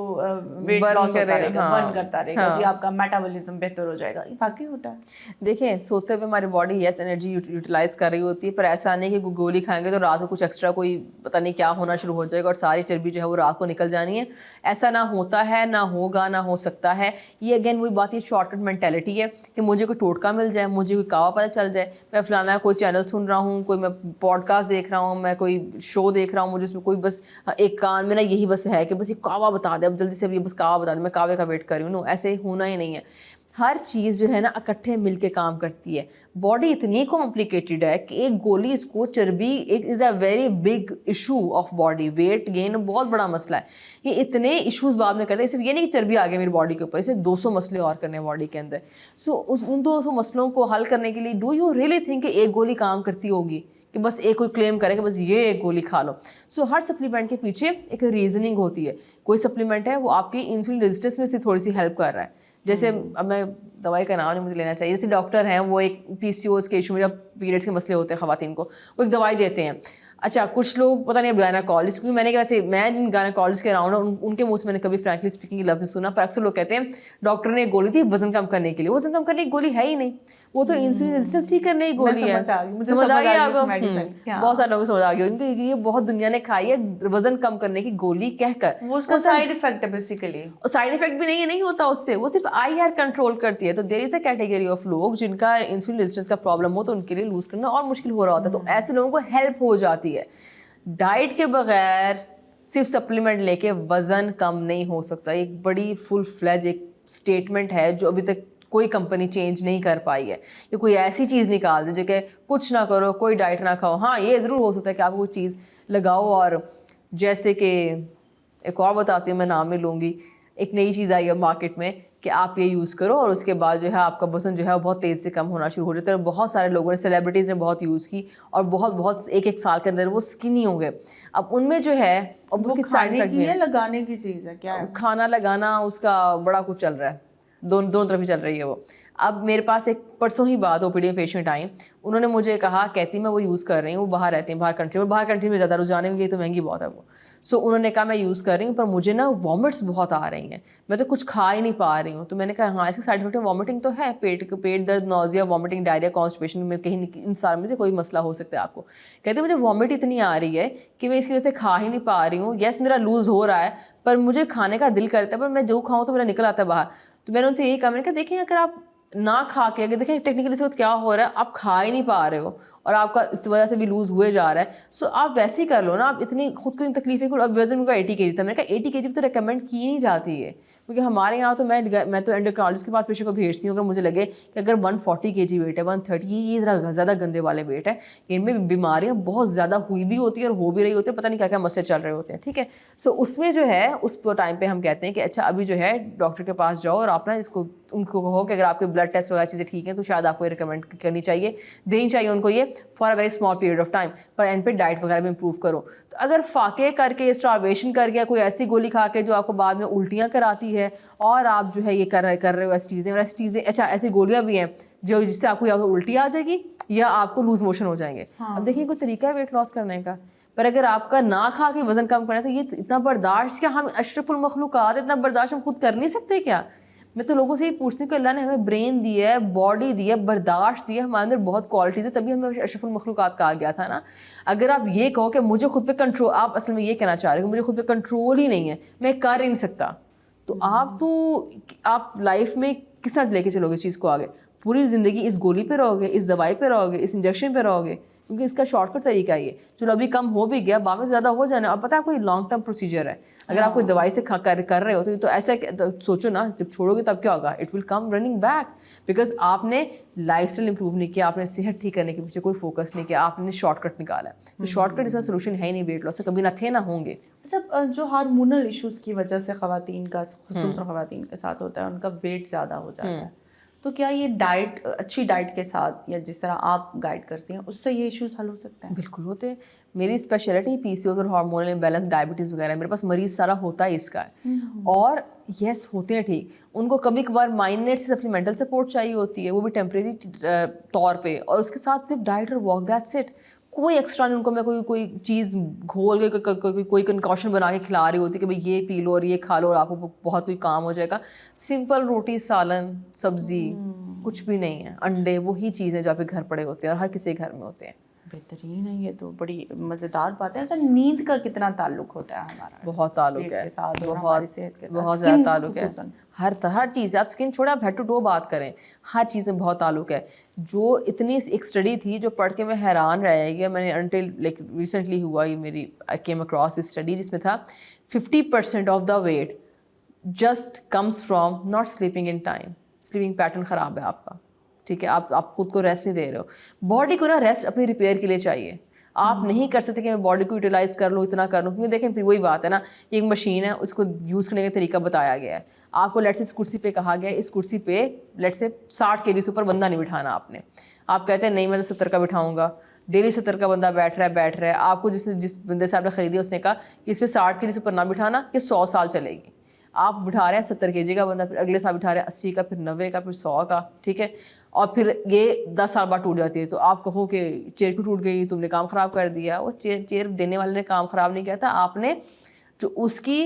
वेट लॉस होता रहेगा, बर्न करता रहेगा, जी आपका मेटाबॉलिज्म बेहतर हो जाएगा, ये वाकई होता है। देखिए, सोते हुए हमारी बॉडी यस एनर्जी यूटिलाइज कर रही होती है, पर ऐसा नहीं कि गोली खाएंगे तो रात को कुछ एक्स्ट्रा कोई पता नहीं क्या होना शुरू हो जाएगा और सारी चर्बी जो है वो रात को निकल जानी है। ऐसा ना होता है, ना होगा, ना हो सकता है। ये अगेन वही बात, ये शॉर्टकट मेंटेलिटी है कि मुझे कोई टोटका मिल जाए, मुझे कोई कावा पता चल जाए, मैं फलाना कोई चैनल सुन रहा हूँ, कोई मैं पॉडकास्ट देख रहा हूँ, मैं कोई शो देख रहा हूँ, मुझे उसमें कोई बस एक कान में ना यही बस है कि बस ये कावा बता दे, अब जल्दी से अब ये बस कावा बता दे, मैं कावे का वेट कर रही हूँ। नो, ऐसे होना ही नहीं है। हर चीज़ जो है ना इकट्ठे मिलके काम करती है। बॉडी इतनी कॉम्प्लिकेटेड है कि एक गोली इसको चर्बी एक is a very big issue of body, weight gain बहुत बड़ा मसला है। ये इतने इश्यूज बाद में करते हैं, सिर्फ ये नहीं कि चर्बी आ गई मेरी बॉडी के ऊपर, इसे 200 मसले और करने हैं बॉडी के अंदर। सो उन 200 मसलों को हल करने के लिए डू यू रियली थिंक कि एक गोली काम करती होगी कि बस एक कोई क्लेम करे कि बस ये एक गोली खा लो। सो हर सप्लीमेंट के पीछे एक रीजनिंग होती है। कोई सप्लीमेंट है वो आपकी इंसुलिन रेजिस्टेंस में से थोड़ी सी हेल्प कर रहा है, जैसे अब मैं दवाई का नाम नहीं मुझे लेना चाहिए, जैसे डॉक्टर हैं वो एक PCOS के इशू में जब पीरियड्स के मसले होते हैं ख़वातीन को, वो एक दवाई देते हैं। अच्छा, कुछ लोग पता नहीं अब गायनाकोलॉजिस्ट, क्योंकि मैंने वैसे मैं जिन गायनाकोलॉजिस्ट के अराउंड उनके मुँह से मैंने कभी फ्रैंकली स्पीकिंग की लफ्ज़ सुना, पर अक्सर लोग कहते हैं डॉक्टर ने एक गोली दी वजन कम करने के लिए। वजन कम करने की गोली है ही नहीं, वो तो इंसुलिन रेजिस्टेंस ठीक करने की गोली है। समझ आ गई आपको? बहुत सारे लोगों को समझ आ गई, क्योंकि ये बहुत दुनिया ने खाई है वजन कम करने की गोली कहकर। वो उसका साइड इफेक्ट है बेसिकली। साइड इफेक्ट भी नहीं होता उससे, वो सिर्फ IR कंट्रोल करती है। तो there is a category of लोग जिनका इंसुलिन रेजिस्टेंस का प्रॉब्लम हो तो उनके लिए लूज करना और मुश्किल हो रहा होता है, तो ऐसे लोगों को हेल्प हो जाती है। डाइट के बगैर सिर्फ सप्लीमेंट लेके वजन कम नहीं हो सकता। एक बड़ी फुल फ्लेज एक स्टेटमेंट है जो अभी तक कोई कंपनी चेंज नहीं कर पाई है। ये कोई ऐसी चीज़ निकाल दे जो कि कुछ ना करो, कोई डाइट ना खाओ। हाँ, ये ज़रूर हो सकता है कि आप वो चीज़ लगाओ, और जैसे कि एक और बताती हूँ, मैं नाम नहीं लूँगी, एक नई चीज़ आई है मार्केट में कि आप ये यूज़ करो और उसके बाद जो है आपका वज़न जो है वो बहुत तेज़ी से कम होना शुरू हो जाता है। और बहुत सारे लोगों ने, सेलिब्रिटीज़ ने बहुत यूज़ की और बहुत एक साल के अंदर वो स्किनी हो गए। अब उनमें जो है अब वो खाने की है, लगाने की चीज़ है क्या है? खाना लगाना उसका बड़ा कुछ चल रहा है, दोनों तरफ ही चल रही है वो। अब मेरे पास एक परसों ही बाद ओपीडी में पेशेंट आई, उन्होंने मुझे कहा कहती मैं वो यूज़ कर रही हूँ, वो बाहर रहती हैं, बाहर कंट्री में ज़्यादा रुझान है, ये तो महंगी बहुत है वो। सो उन्होंने कहा मैं यूज़ कर रही हूँ पर मुझे ना वॉमिट्स बहुत आ रही हैं, मैं तो कुछ खा ही नहीं पा रही हूँ। तो मैंने कहा हाँ, इसके साइड इफेक्ट में वॉमिटिंग तो है, पेट दर्द, नौजिया, वॉमिटिंग, डायरिया, कॉन्स्टिपेशन में कहीं इन सारे में से कोई मसला हो सकता है आपको। कहते मुझे वॉमिट इतनी आ रही है कि मैं इसकी वजह से खा ही नहीं पा रही हूँ। येस मेरा लूज़ हो रहा है पर मुझे खाने का दिल करता है, पर मैं जो खाऊँ तो मेरा निकल आता है बाहर। तो मैंने उनसे यही कहा, मैंने कहा देखें अगर आप ना खा के, अगर देखें टेक्निकली इस वक्त क्या हो रहा है, आप खा ही नहीं पा रहे हो और आपका इस वजह से भी लूज़ हुए जा रहा है। सो आप वैसे ही कर लो ना, आप इतनी खुद को तकलीफ है। अब वजन उनका 80 kg था, मैंने कहा 80 kg तो रिकमेंड की नहीं जाती है, क्योंकि हमारे यहाँ तो मैं तो एंडोक्राइनोलॉजिस्ट के पास पेशेंट को भेजती हूँ अगर मुझे लगे कि अगर 140 kg वेट है, 130, ये ज़्यादा गंदे वाले वेट है, इनमें बीमारियाँ बहुत ज़्यादा हुई भी होती है और हो भी रही होती है, पता नहीं क्या क्या मसले चल रहे होते हैं, ठीक है। सो उसमें जो है उस टाइम पर हम कहते हैं कि अच्छा अभी जो है डॉक्टर के पास जाओ और आप ना इसको उनको कहो कि अगर आपके ब्लड टेस्ट वगैरह चीज़ें ठीक हैं तो शायद आपको रिकमेंड करनी चाहिए, देनी चाहिए उनको ये for a very small period of time, पर एंड पे डाइट वगैरह भी इंप्रूव करो। तो अगर फाके करके, स्टारवेशन करके, कोई ऐसी गोली खा के जो आपको बाद में उल्टियाँ कराती है और आप जो है ये कर रहे हो ऐसी चीज़ें, और ऐसी चीज़ें, अच्छा ऐसी गोलियाँ भी हैं जो जिससे आपको या तो उल्टी आ जाएगी या आपको लूज़ मोशन हो जाएंगे। हाँ। अब देखिए कोई तरीका है वेट लॉस करने का, पर अगर आपका ना खा के वजन कम करना है तो ये इतना बर्दाश्त, क्या हम अशरफुल मखलूक़ात, इतना बर्दाश्त हम खुद कर नहीं सकते क्या? मैं तो लोगों से ये पूछती हूँ कि अल्लाह ने हमें ब्रेन दी है, बॉडी दी है, बर्दाश्त दी है, हमारे अंदर बहुत क्वालिटीज़ है, तभी हमें अशरफुल मखलूक़ात कहा गया था ना। अगर आप ये कहो कि मुझे खुद पे कंट्रोल, आप असल में ये कहना चाह रहे हो मुझे खुद पे कंट्रोल ही नहीं है, मैं कर ही नहीं सकता, तो आप लाइफ में किस तरह लेके चलोगे इस चीज़ को आगे? पूरी ज़िंदगी इस गोली पे रहोगे, इस दवाई पे रहोगे, इस इंजेक्शन पे रहोगे? क्योंकि इसका शॉर्टकट तरीका है ये, चलो अभी कम हो भी गया, बाद में ज़्यादा हो जाना। अब पता है कोई लॉन्ग टर्म प्रोसीजर है, अगर आप कोई दवाई से कर रहे हो तो ऐसा तो सोचो ना, जब छोड़ोगे तब क्या होगा, it will come running back, because आपने लाइफस्टाइल इंप्रूव नहीं किया, आपने सेहत ठीक करने के पीछे कोई फोकस नहीं किया, आपने शॉर्टकट निकाला। तो शॉर्टकट इसका सोल्यूशन है ही नहीं वेट लॉस का, कभी ना थे ना होंगे। अच्छा, जो हार्मोनल इश्यूज़ की वजह से ख़वातीन का, ख़ुसूसन ख़वातीन के साथ होता है, उनका वेट ज़्यादा हो जाता है, तो क्या ये डाइट, अच्छी डाइट के साथ या जिस तरह आप गाइड करती हैं उससे ये इश्यूज हल हो सकते हैं? बिल्कुल होते हैं। मेरी स्पेशलिटी पीसीओएस और हार्मोनल इम्बैलेंस, डायबिटीज़ वगैरह, मेरे पास मरीज़ सारा होता है इसका है। और यस होते हैं ठीक, उनको कभी कभार माइनर से सप्लीमेंटल सपोर्ट चाहिए होती है, वो भी टेम्परेरी तौर पे, और उसके साथ सिर्फ डाइट और वॉक, दैट्स इट। कोई एक्स्ट्रा नहीं, उनको मैं कोई चीज़ घोल के कोई कंकॉशन बना के खिला रही होती कि भाई ये पी लो और ये खा लो और आपको बहुत कोई काम हो जाएगा। सिंपल रोटी, सालन, सब्ज़ी, कुछ भी नहीं है, अंडे, वही चीज़ें जो आपके घर पड़े होते हैं और हर किसी घर में होते हैं। बेहतरीन है, ये तो बड़ी मज़ेदार बात है। अच्छा, नींद का कितना ताल्लुक होता है हमारा? बहुत ताल्लुक है, बहुत सेहत के साथ, बहुत ज़्यादा ताल्लुक है। हर चीज़, आप स्किन छोड़ा, आप हेड टू टो बात करें, हर चीज़ में बहुत ताल्लुक है। जो इतनी एक स्टडी थी जो पढ़ के मैं हैरान रह गया, मैंने अनटिल रिसेंटली हुआ ये मेरी, I came across this study जिसमें था 50% of the weight just comes from not sleeping in time. Sleeping pattern ख़राब है आपका, ठीक है, आप खुद को रेस्ट नहीं दे रहे हो। बॉडी को ना रेस्ट अपनी रिपेयर के लिए चाहिए, आप नहीं कर सकते कि मैं बॉडी को यूटिलाइज़ कर लूँ, इतना कर लूँ, क्योंकि देखें फिर वही बात है ना, एक मशीन है, उसको यूज़ करने का तरीका बताया गया है। आपको लेट्स से इस कुर्सी पे कहा गया है, इस कुर्सी पे लेट्स से 60 kg से ऊपर बंदा नहीं बिठाना आपने, आप कहते हैं नहीं मैं तो 70 का बिठाऊंगा, डेली 70 का बंदा बैठ रहा है, आपको जिस बंदे से आपने ख़रीदी उसने कहा इस पर 60 kg से ऊपर ना बिठाना, कि 100 साल चलेगी। आप बिठा रहे हैं 70 kg का बंदा, फिर अगले साल बिठा रहे हैं 80 का, फिर 90 का, फिर 100 का, ठीक है, और फिर ये 10 साल बाद टूट जाती है, तो आप कहो कि चेयर क्यों टूट गई, तुमने काम ख़राब कर दिया। वो चेयर देने वाले ने काम ख़राब नहीं किया था, आपने जो उसकी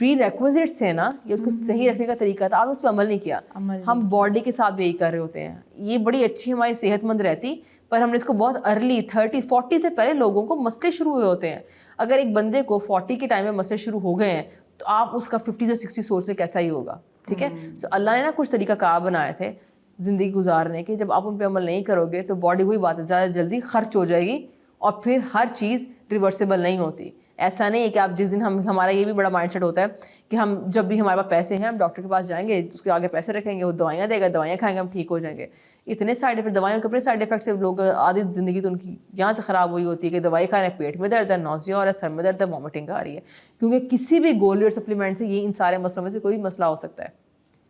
प्री रिक्विजिट्स थे ना, ये उसको सही रखने का तरीका था, आपने उस पर अमल नहीं किया। हम बॉडी के साथ भी यही कर रहे होते हैं, ये बड़ी अच्छी हमारी सेहतमंद रहती, पर हमने इसको बहुत अर्ली 30-40 से पहले लोगों को मसले शुरू हुए होते हैं। अगर एक बंदे को 40 के टाइम में मसले शुरू हो गए हैं तो आप उसका 50 से 60 सोच ले कैसा ही होगा, ठीक है। सो अल्लाह ने ना कुछ तरीका कार बनाए थे ज़िंदगी गुजारने के, जब आप उन पर अमल नहीं करोगे तो बॉडी वही बात है, ज़्यादा जल्दी खर्च हो जाएगी और फिर हर चीज़ रिवर्सेबल नहीं होती। ऐसा नहीं है कि आप जिस दिन हमारा ये भी बड़ा माइंडसेट होता है कि हम जब भी हमारे पास पैसे हैं हम डॉक्टर के पास जाएंगे, उसके आगे पैसे रखेंगे, वो दवाइयाँ देगा, दवाइयाँ खाएंगे, हम ठीक हो जाएंगे। इतने साइड इफेक्ट, दवाइयों के अपने साइड इफेक्ट से लोग आधी ज़िंदगी तो उनकी यहाँ से ख़राब हुई होती है कि दवाई खा रहे हैं, पेट में दर्द है, नौसिया हो रहा है, सर में दर्द है, वॉमिटिंग आ रही है, क्योंकि किसी भी गोली और सप्लीमेंट से ये इन सारे मसलों में से कोई मसला हो सकता है।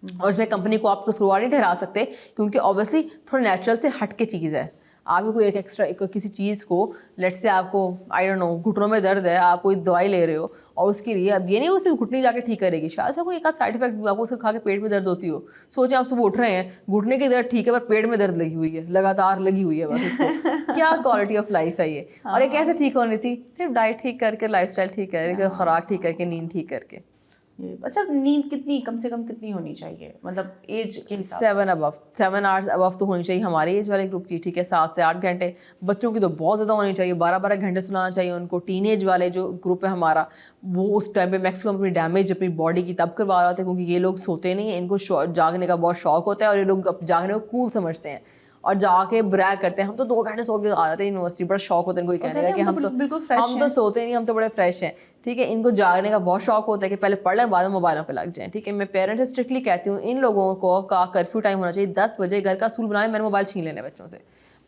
और इसमें कंपनी को आप कसूरवार नहीं ठहरा सकते, क्योंकि ऑब्वियसली थोड़ा नेचुरल से हट के चीज़ है। आपको कोई एक एक्स्ट्रा किसी चीज़ को, लेट से आपको आई डोंट नो घुटनों में दर्द है, आप कोई दवाई ले रहे हो और उसके लिए अब ये नहीं वो सिर्फ घुटने जाके ठीक करेगी, शायद से कोई एक आध साइड इफेक्ट आपको उसको खा के पेट में दर्द होती हो। सोचें आप सुबह उठ रहे हैं, घुटने की दर्द ठीक है पर पेट में दर्द लगी हुई है, लगातार लगी हुई है बस उसको क्या क्वालिटी ऑफ लाइफ है ये। और ये कैसे ठीक होनी थी? सिर्फ डाइट ठीक करके, लाइफस्टाइल ठीक करके, खुराक ठीक करके, नींद ठीक करके। अच्छा, नींद कितनी कम से कम कितनी होनी चाहिए, मतलब एज के हिसाब 7 आवर्स अबव तो होनी चाहिए हमारे एज वाले ग्रुप की, ठीक है, 7 से 8 घंटे। बच्चों की तो बहुत ज़्यादा होनी चाहिए, 12-12 घंटे सुलाना चाहिए उनको। टीनेज वाले जो ग्रुप है हमारा, वो उस टाइम पे मैक्सिमम अपनी डैमेज अपनी बॉडी की तब करवा रहे होते हैं, क्योंकि ये लोग सोते नहीं हैं, इनको जागने का बहुत शौक होता है और ये लोग जागने को कूल समझते हैं और जाके ब्रैग करते हैं, हम तो 2 घंटे सो के आ जाते हैं यूनिवर्सिटी। बड़ा शौक होता है इनको कहने का कि हम तो सोते नहीं, हम तो बड़े फ्रेश हैं, ठीक है। इनको जागने का बहुत शौक होता है कि पहले पढ़ लें बाद में मोबाइलों पे लग जाएं, ठीक है। मैं पेरेंट्स से स्ट्रिक्टली कहती हूँ इन लोगों को का कर्फ्यू टाइम होना चाहिए 10 बजे, घर का असूल बनाए मैंने मोबाइल छीन लेने बच्चों से।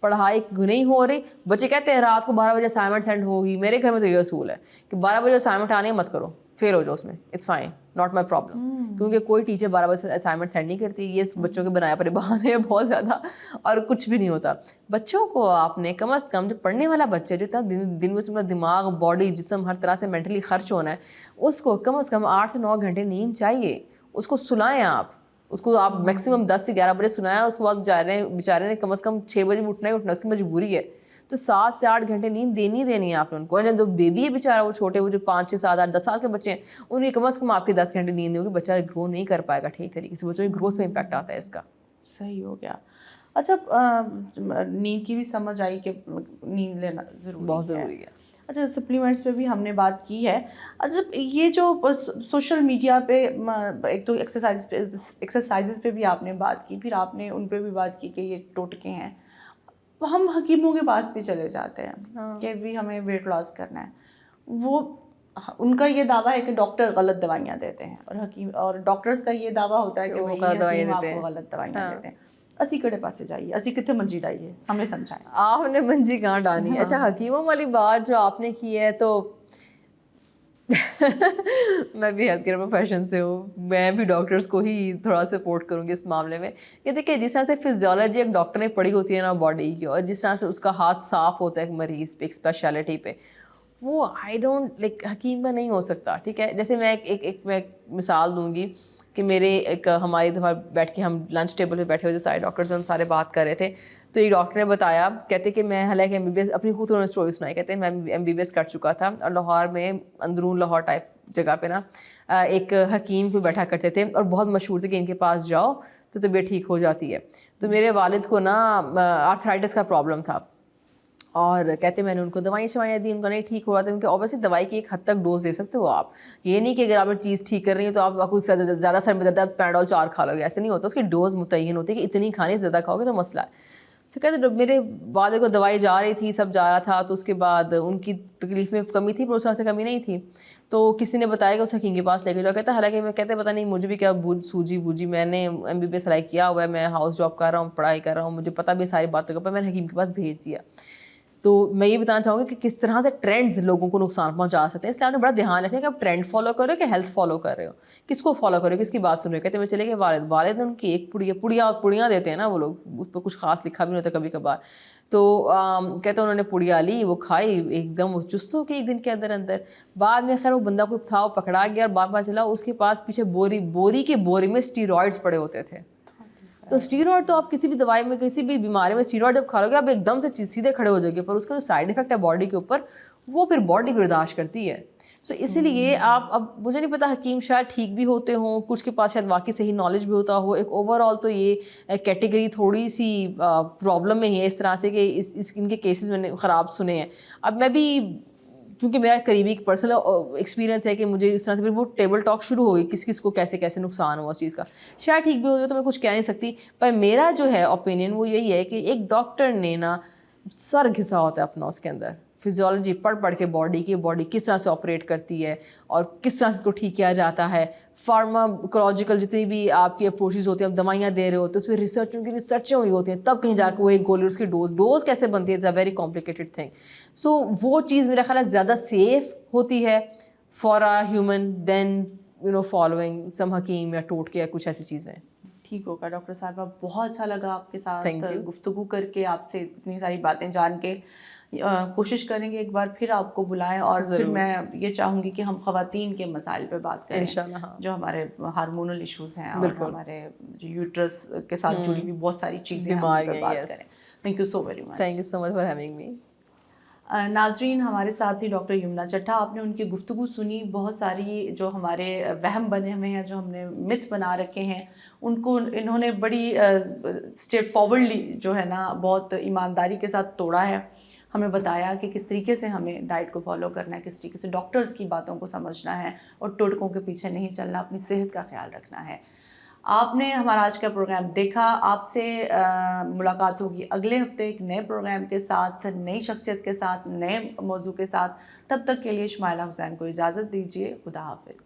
पढ़ाई नहीं हो रही, बच्चे कहते हैं रात को 12 बजे असाइनमेंट सेंड होगी, मेरे घर में तो ये असूल है कि 12 बजे असाइनमेंट आने मत करो, फेल हो जाओ उसमें, it's fine, not my problem. क्योंकि कोई टीचर 12 बजे असाइनमेंट सेंड नहीं करती, ये बच्चों के बनाए पर बहाने हैं बहुत ज़्यादा और कुछ भी नहीं होता। बच्चों को आपने कम अज़ कम, जो पढ़ने वाला बच्चा जो इतना दिन में अपना दिमाग, बॉडी, जिस्म हर तरह से मेंटली खर्च होना है, उसको कम अज़ कम 8 से 9 घंटे नींद चाहिए। उसको सुलाएं आप, उसको आप मैक्सिमम 10 से 11 बजे सुनाया, उसके बाद बेचारे ने कम अज़ कम 6 बजे उठना ही उठना, उसकी मजबूरी है। तो 7 से 8 घंटे नींद देनी है आपने उनको। और जो बेबी है बेचारा, वो छोटे, वो जो 5, 6, 7, 8, 10 साल के बच्चे हैं, उनकी कम अज़ कम आपके 10 घंटे नींद होगी, बच्चा ग्रो नहीं कर पाएगा ठीक तरीके से, बच्चों की ग्रोथ में इम्पैक्ट आता है इसका। सही हो गया। अच्छा, नींद की भी समझ आई कि नींद लेना बहुत ज़रूरी है। अच्छा, सप्लीमेंट्स पे भी हमने बात की है। अच्छा, ये जो सोशल मीडिया पे एक तो एक्सरसाइजेस पे भी आपने बात की, फिर आपने उन पे भी बात की कि ये टोटके हैं, हम हकीमों के पास भी चले जाते हैं कि भी हमें वेट लॉस करना है। वो उनका ये दावा है कि डॉक्टर गलत दवाइयाँ देते हैं और हकीम और डॉक्टर्स का ये दावा होता है कि भाई हकीम आपको गलत दवाइयाँ देते हैं। असी कड़े पासे जाइए, असी कितने मंजी डालिए, हमें समझाएं। आपने मंजी कहाँ डाली? अच्छा, हकीमों वाली बात जो आपने की है, तो मैं भी हेल्थ केयर प्रोफेशन से हूँ, मैं भी डॉक्टर्स को ही थोड़ा सपोर्ट करूँगी इस मामले में। ये देखिए, जिस तरह से फिजियोलॉजी एक डॉक्टर ने पढ़ी होती है ना बॉडी की, और जिस तरह से उसका हाथ साफ होता है एक मरीज़ पे, एक स्पेशलिटी पे, वो आई डोंट लाइक हकीम का नहीं हो सकता, ठीक है। जैसे मैं मैं एक मिसाल दूँगी कि मेरे एक हमारी दफ़ा बैठ के हम लंच टेबल पे बैठे हुए थे सारे डॉक्टर्स, हम सारे बात कर रहे थे, तो एक डॉक्टर ने बताया, कहते कि मैं हालांकि MBBS अपनी खुद उन्होंने स्टोरी सुनाई, कहते हैं मैं MBBS कर चुका था और लाहौर में अंदरून लाहौर टाइप जगह पे ना एक हकीम को बैठा करते थे और बहुत मशहूर थे कि इनके पास जाओ तो तबीयत ठीक हो जाती है। तो मेरे वालिद को ना आर्थराइटिस का प्रॉब्लम था और कहते मैंने उनको दवाइयाँ दी, उनका नहीं ठीक हो रहा था, क्योंकि ऑब्वियसली दवाई की एक हद तक डोज दे सकते हो आप, ये नहीं कि अगर आप चीज़ ठीक कर रही हो तो आपको ज़्यादा सर में दर्द है पैराडोल 4 खा लोगे, ऐसे नहीं होता। उसकी डोज मुतय्यन होती है कि इतनी खानी, ज़्यादा खाओगे तो मसला है। तो कहते मेरे वालिद को दवाई जा रही थी, सब जा रहा था, तो उसके बाद उनकी तकलीफ़ में कमी थी पर उस तरह से कमी नहीं थी, तो किसी ने बताया कि उस हकीम के पास लेके जाओ। कहता हालांकि मैं कहते पता नहीं मुझे भी क्या सूझी, मैंने MBBS सिलाई किया हुआ है, मैं हाउस जॉब कर रहा हूँ, पढ़ाई कर रहा हूँ, मुझे पता भी सारी बातों का, पर मैंने हकीम के पास भेज दिया। तो मैं ये बताना चाहूँगी कि किस तरह से ट्रेंड्स लोगों को नुकसान पहुंचा सकते हैं, इसलिए आपने बड़ा ध्यान रखें कि आप ट्रेंड फॉलो कर रहे हो कि हेल्थ फॉलो कर रहे हो, किसको फॉलो कर रहे हो, किसकी बात सुन रहे हो। कहते मैं चले गए वालिद ने उनकी एक पुड़िया देते हैं ना वो लोग, उस पर कुछ खास लिखा भी नहीं होता कभी कभार, तो कहते उन्होंने पुड़िया ली, वो खाई, एकदम वो चुस्त हो गई एक दिन के अंदर। बाद में खैर वो बंदा कोई था, वो पकड़ा गया और बाद चला उसके पास पीछे बोरी में स्टीरॉइड्स पड़े होते थे। तो स्टीरॉइड तो आप किसी भी दवाई में, किसी भी बीमारी में स्टीरॉइड जब खा लोगे आप एकदम से सीधे खड़े हो जाओगे, पर उसका जो साइड इफेक्ट है बॉडी के ऊपर वो फिर बॉडी बर्दाश्त करती है। तो इसीलिए आप, अब मुझे नहीं पता हकीम शायद ठीक भी होते हों, कुछ के पास शायद वाकई सही नॉलेज भी होता हो, एक ओवरऑल तो ये कैटेगरी थोड़ी सी प्रॉब्लम में है इस तरह से कि इनके केसेस मैंने ख़राब सुने हैं। अब मैं भी, क्योंकि मेरा करीबी एक पर्सनल एक्सपीरियंस है कि मुझे इस तरह से फिर वो टेबल टॉक शुरू हो गई, किस को कैसे नुकसान हुआ उस चीज़ का, शायद ठीक भी हो तो मैं कुछ कह नहीं सकती, पर मेरा जो है ओपिनियन वो यही है कि एक डॉक्टर ने ना सर घिसा होता है अपना उसके अंदर, फिजियोलॉजी पढ़ के बॉडी किस तरह से ऑपरेट करती है और किस तरह से इसको ठीक किया जाता है। फार्माकोलॉजिकल जितनी भी आपकी अप्रोचेस होती हैं, आप दवाइयाँ दे रहे होते हैं, उस पर रिसर्चें हुई होती हैं, तब कहीं जाकर वो एक गोली उसकी डोज कैसे बनती है, it's a very complicated thing. So वो चीज़ मेरा ख्याल है ज़्यादा सेफ होती है for a human than following some हकीम या टोटके या कुछ ऐसी चीज़ें। ठीक होगा। डॉक्टर साहिबा, बहुत अच्छा लगा आपके साथ Thank you. गुफ्तगू करके, आपसे इतनी सारी बातें जान के। कोशिश करेंगे एक बार फिर आपको बुलाएं, और फिर ज़रूर। मैं ये चाहूँगी कि हम ख़वातीन के मसाइल पे बात करें, इंशाल्लाह, हाँ। जो हमारे हार्मोनल इश्यूज़ हैं और बिल्कुल। हमारे जो यूट्रस के साथ जुड़ी हुई बहुत सारी चीज़ें हैं, हम उन पे बीमारियाँ, बात यस। करें। Thank you so very much. Thank you so much for having me. नाजरीन, हमारे साथ थी डॉक्टर यमुना चड्ढा। आपने उनकी गुफ्तगू सुनी। बहुत सारी जो हमारे वहम बने हुए हैं, जो हमने मिथ बना रखे हैं, उनको इन्होंने बड़ी स्ट्रेट फॉरवर्डली जो है ना, बहुत ईमानदारी के साथ तोड़ा है। हमें बताया कि किस तरीके से हमें डाइट को फॉलो करना है, किस तरीके से डॉक्टर्स की बातों को समझना है और टोटकों के पीछे नहीं चलना, अपनी सेहत का ख्याल रखना है। आपने हमारा आज का प्रोग्राम देखा। आपसे मुलाकात होगी अगले हफ्ते एक नए प्रोग्राम के साथ, नई शख्सियत के साथ, नए मौजू के साथ। तब तक के लिए इस्माइला हुसैन को इजाज़त दीजिए। खुदा हाफिज़।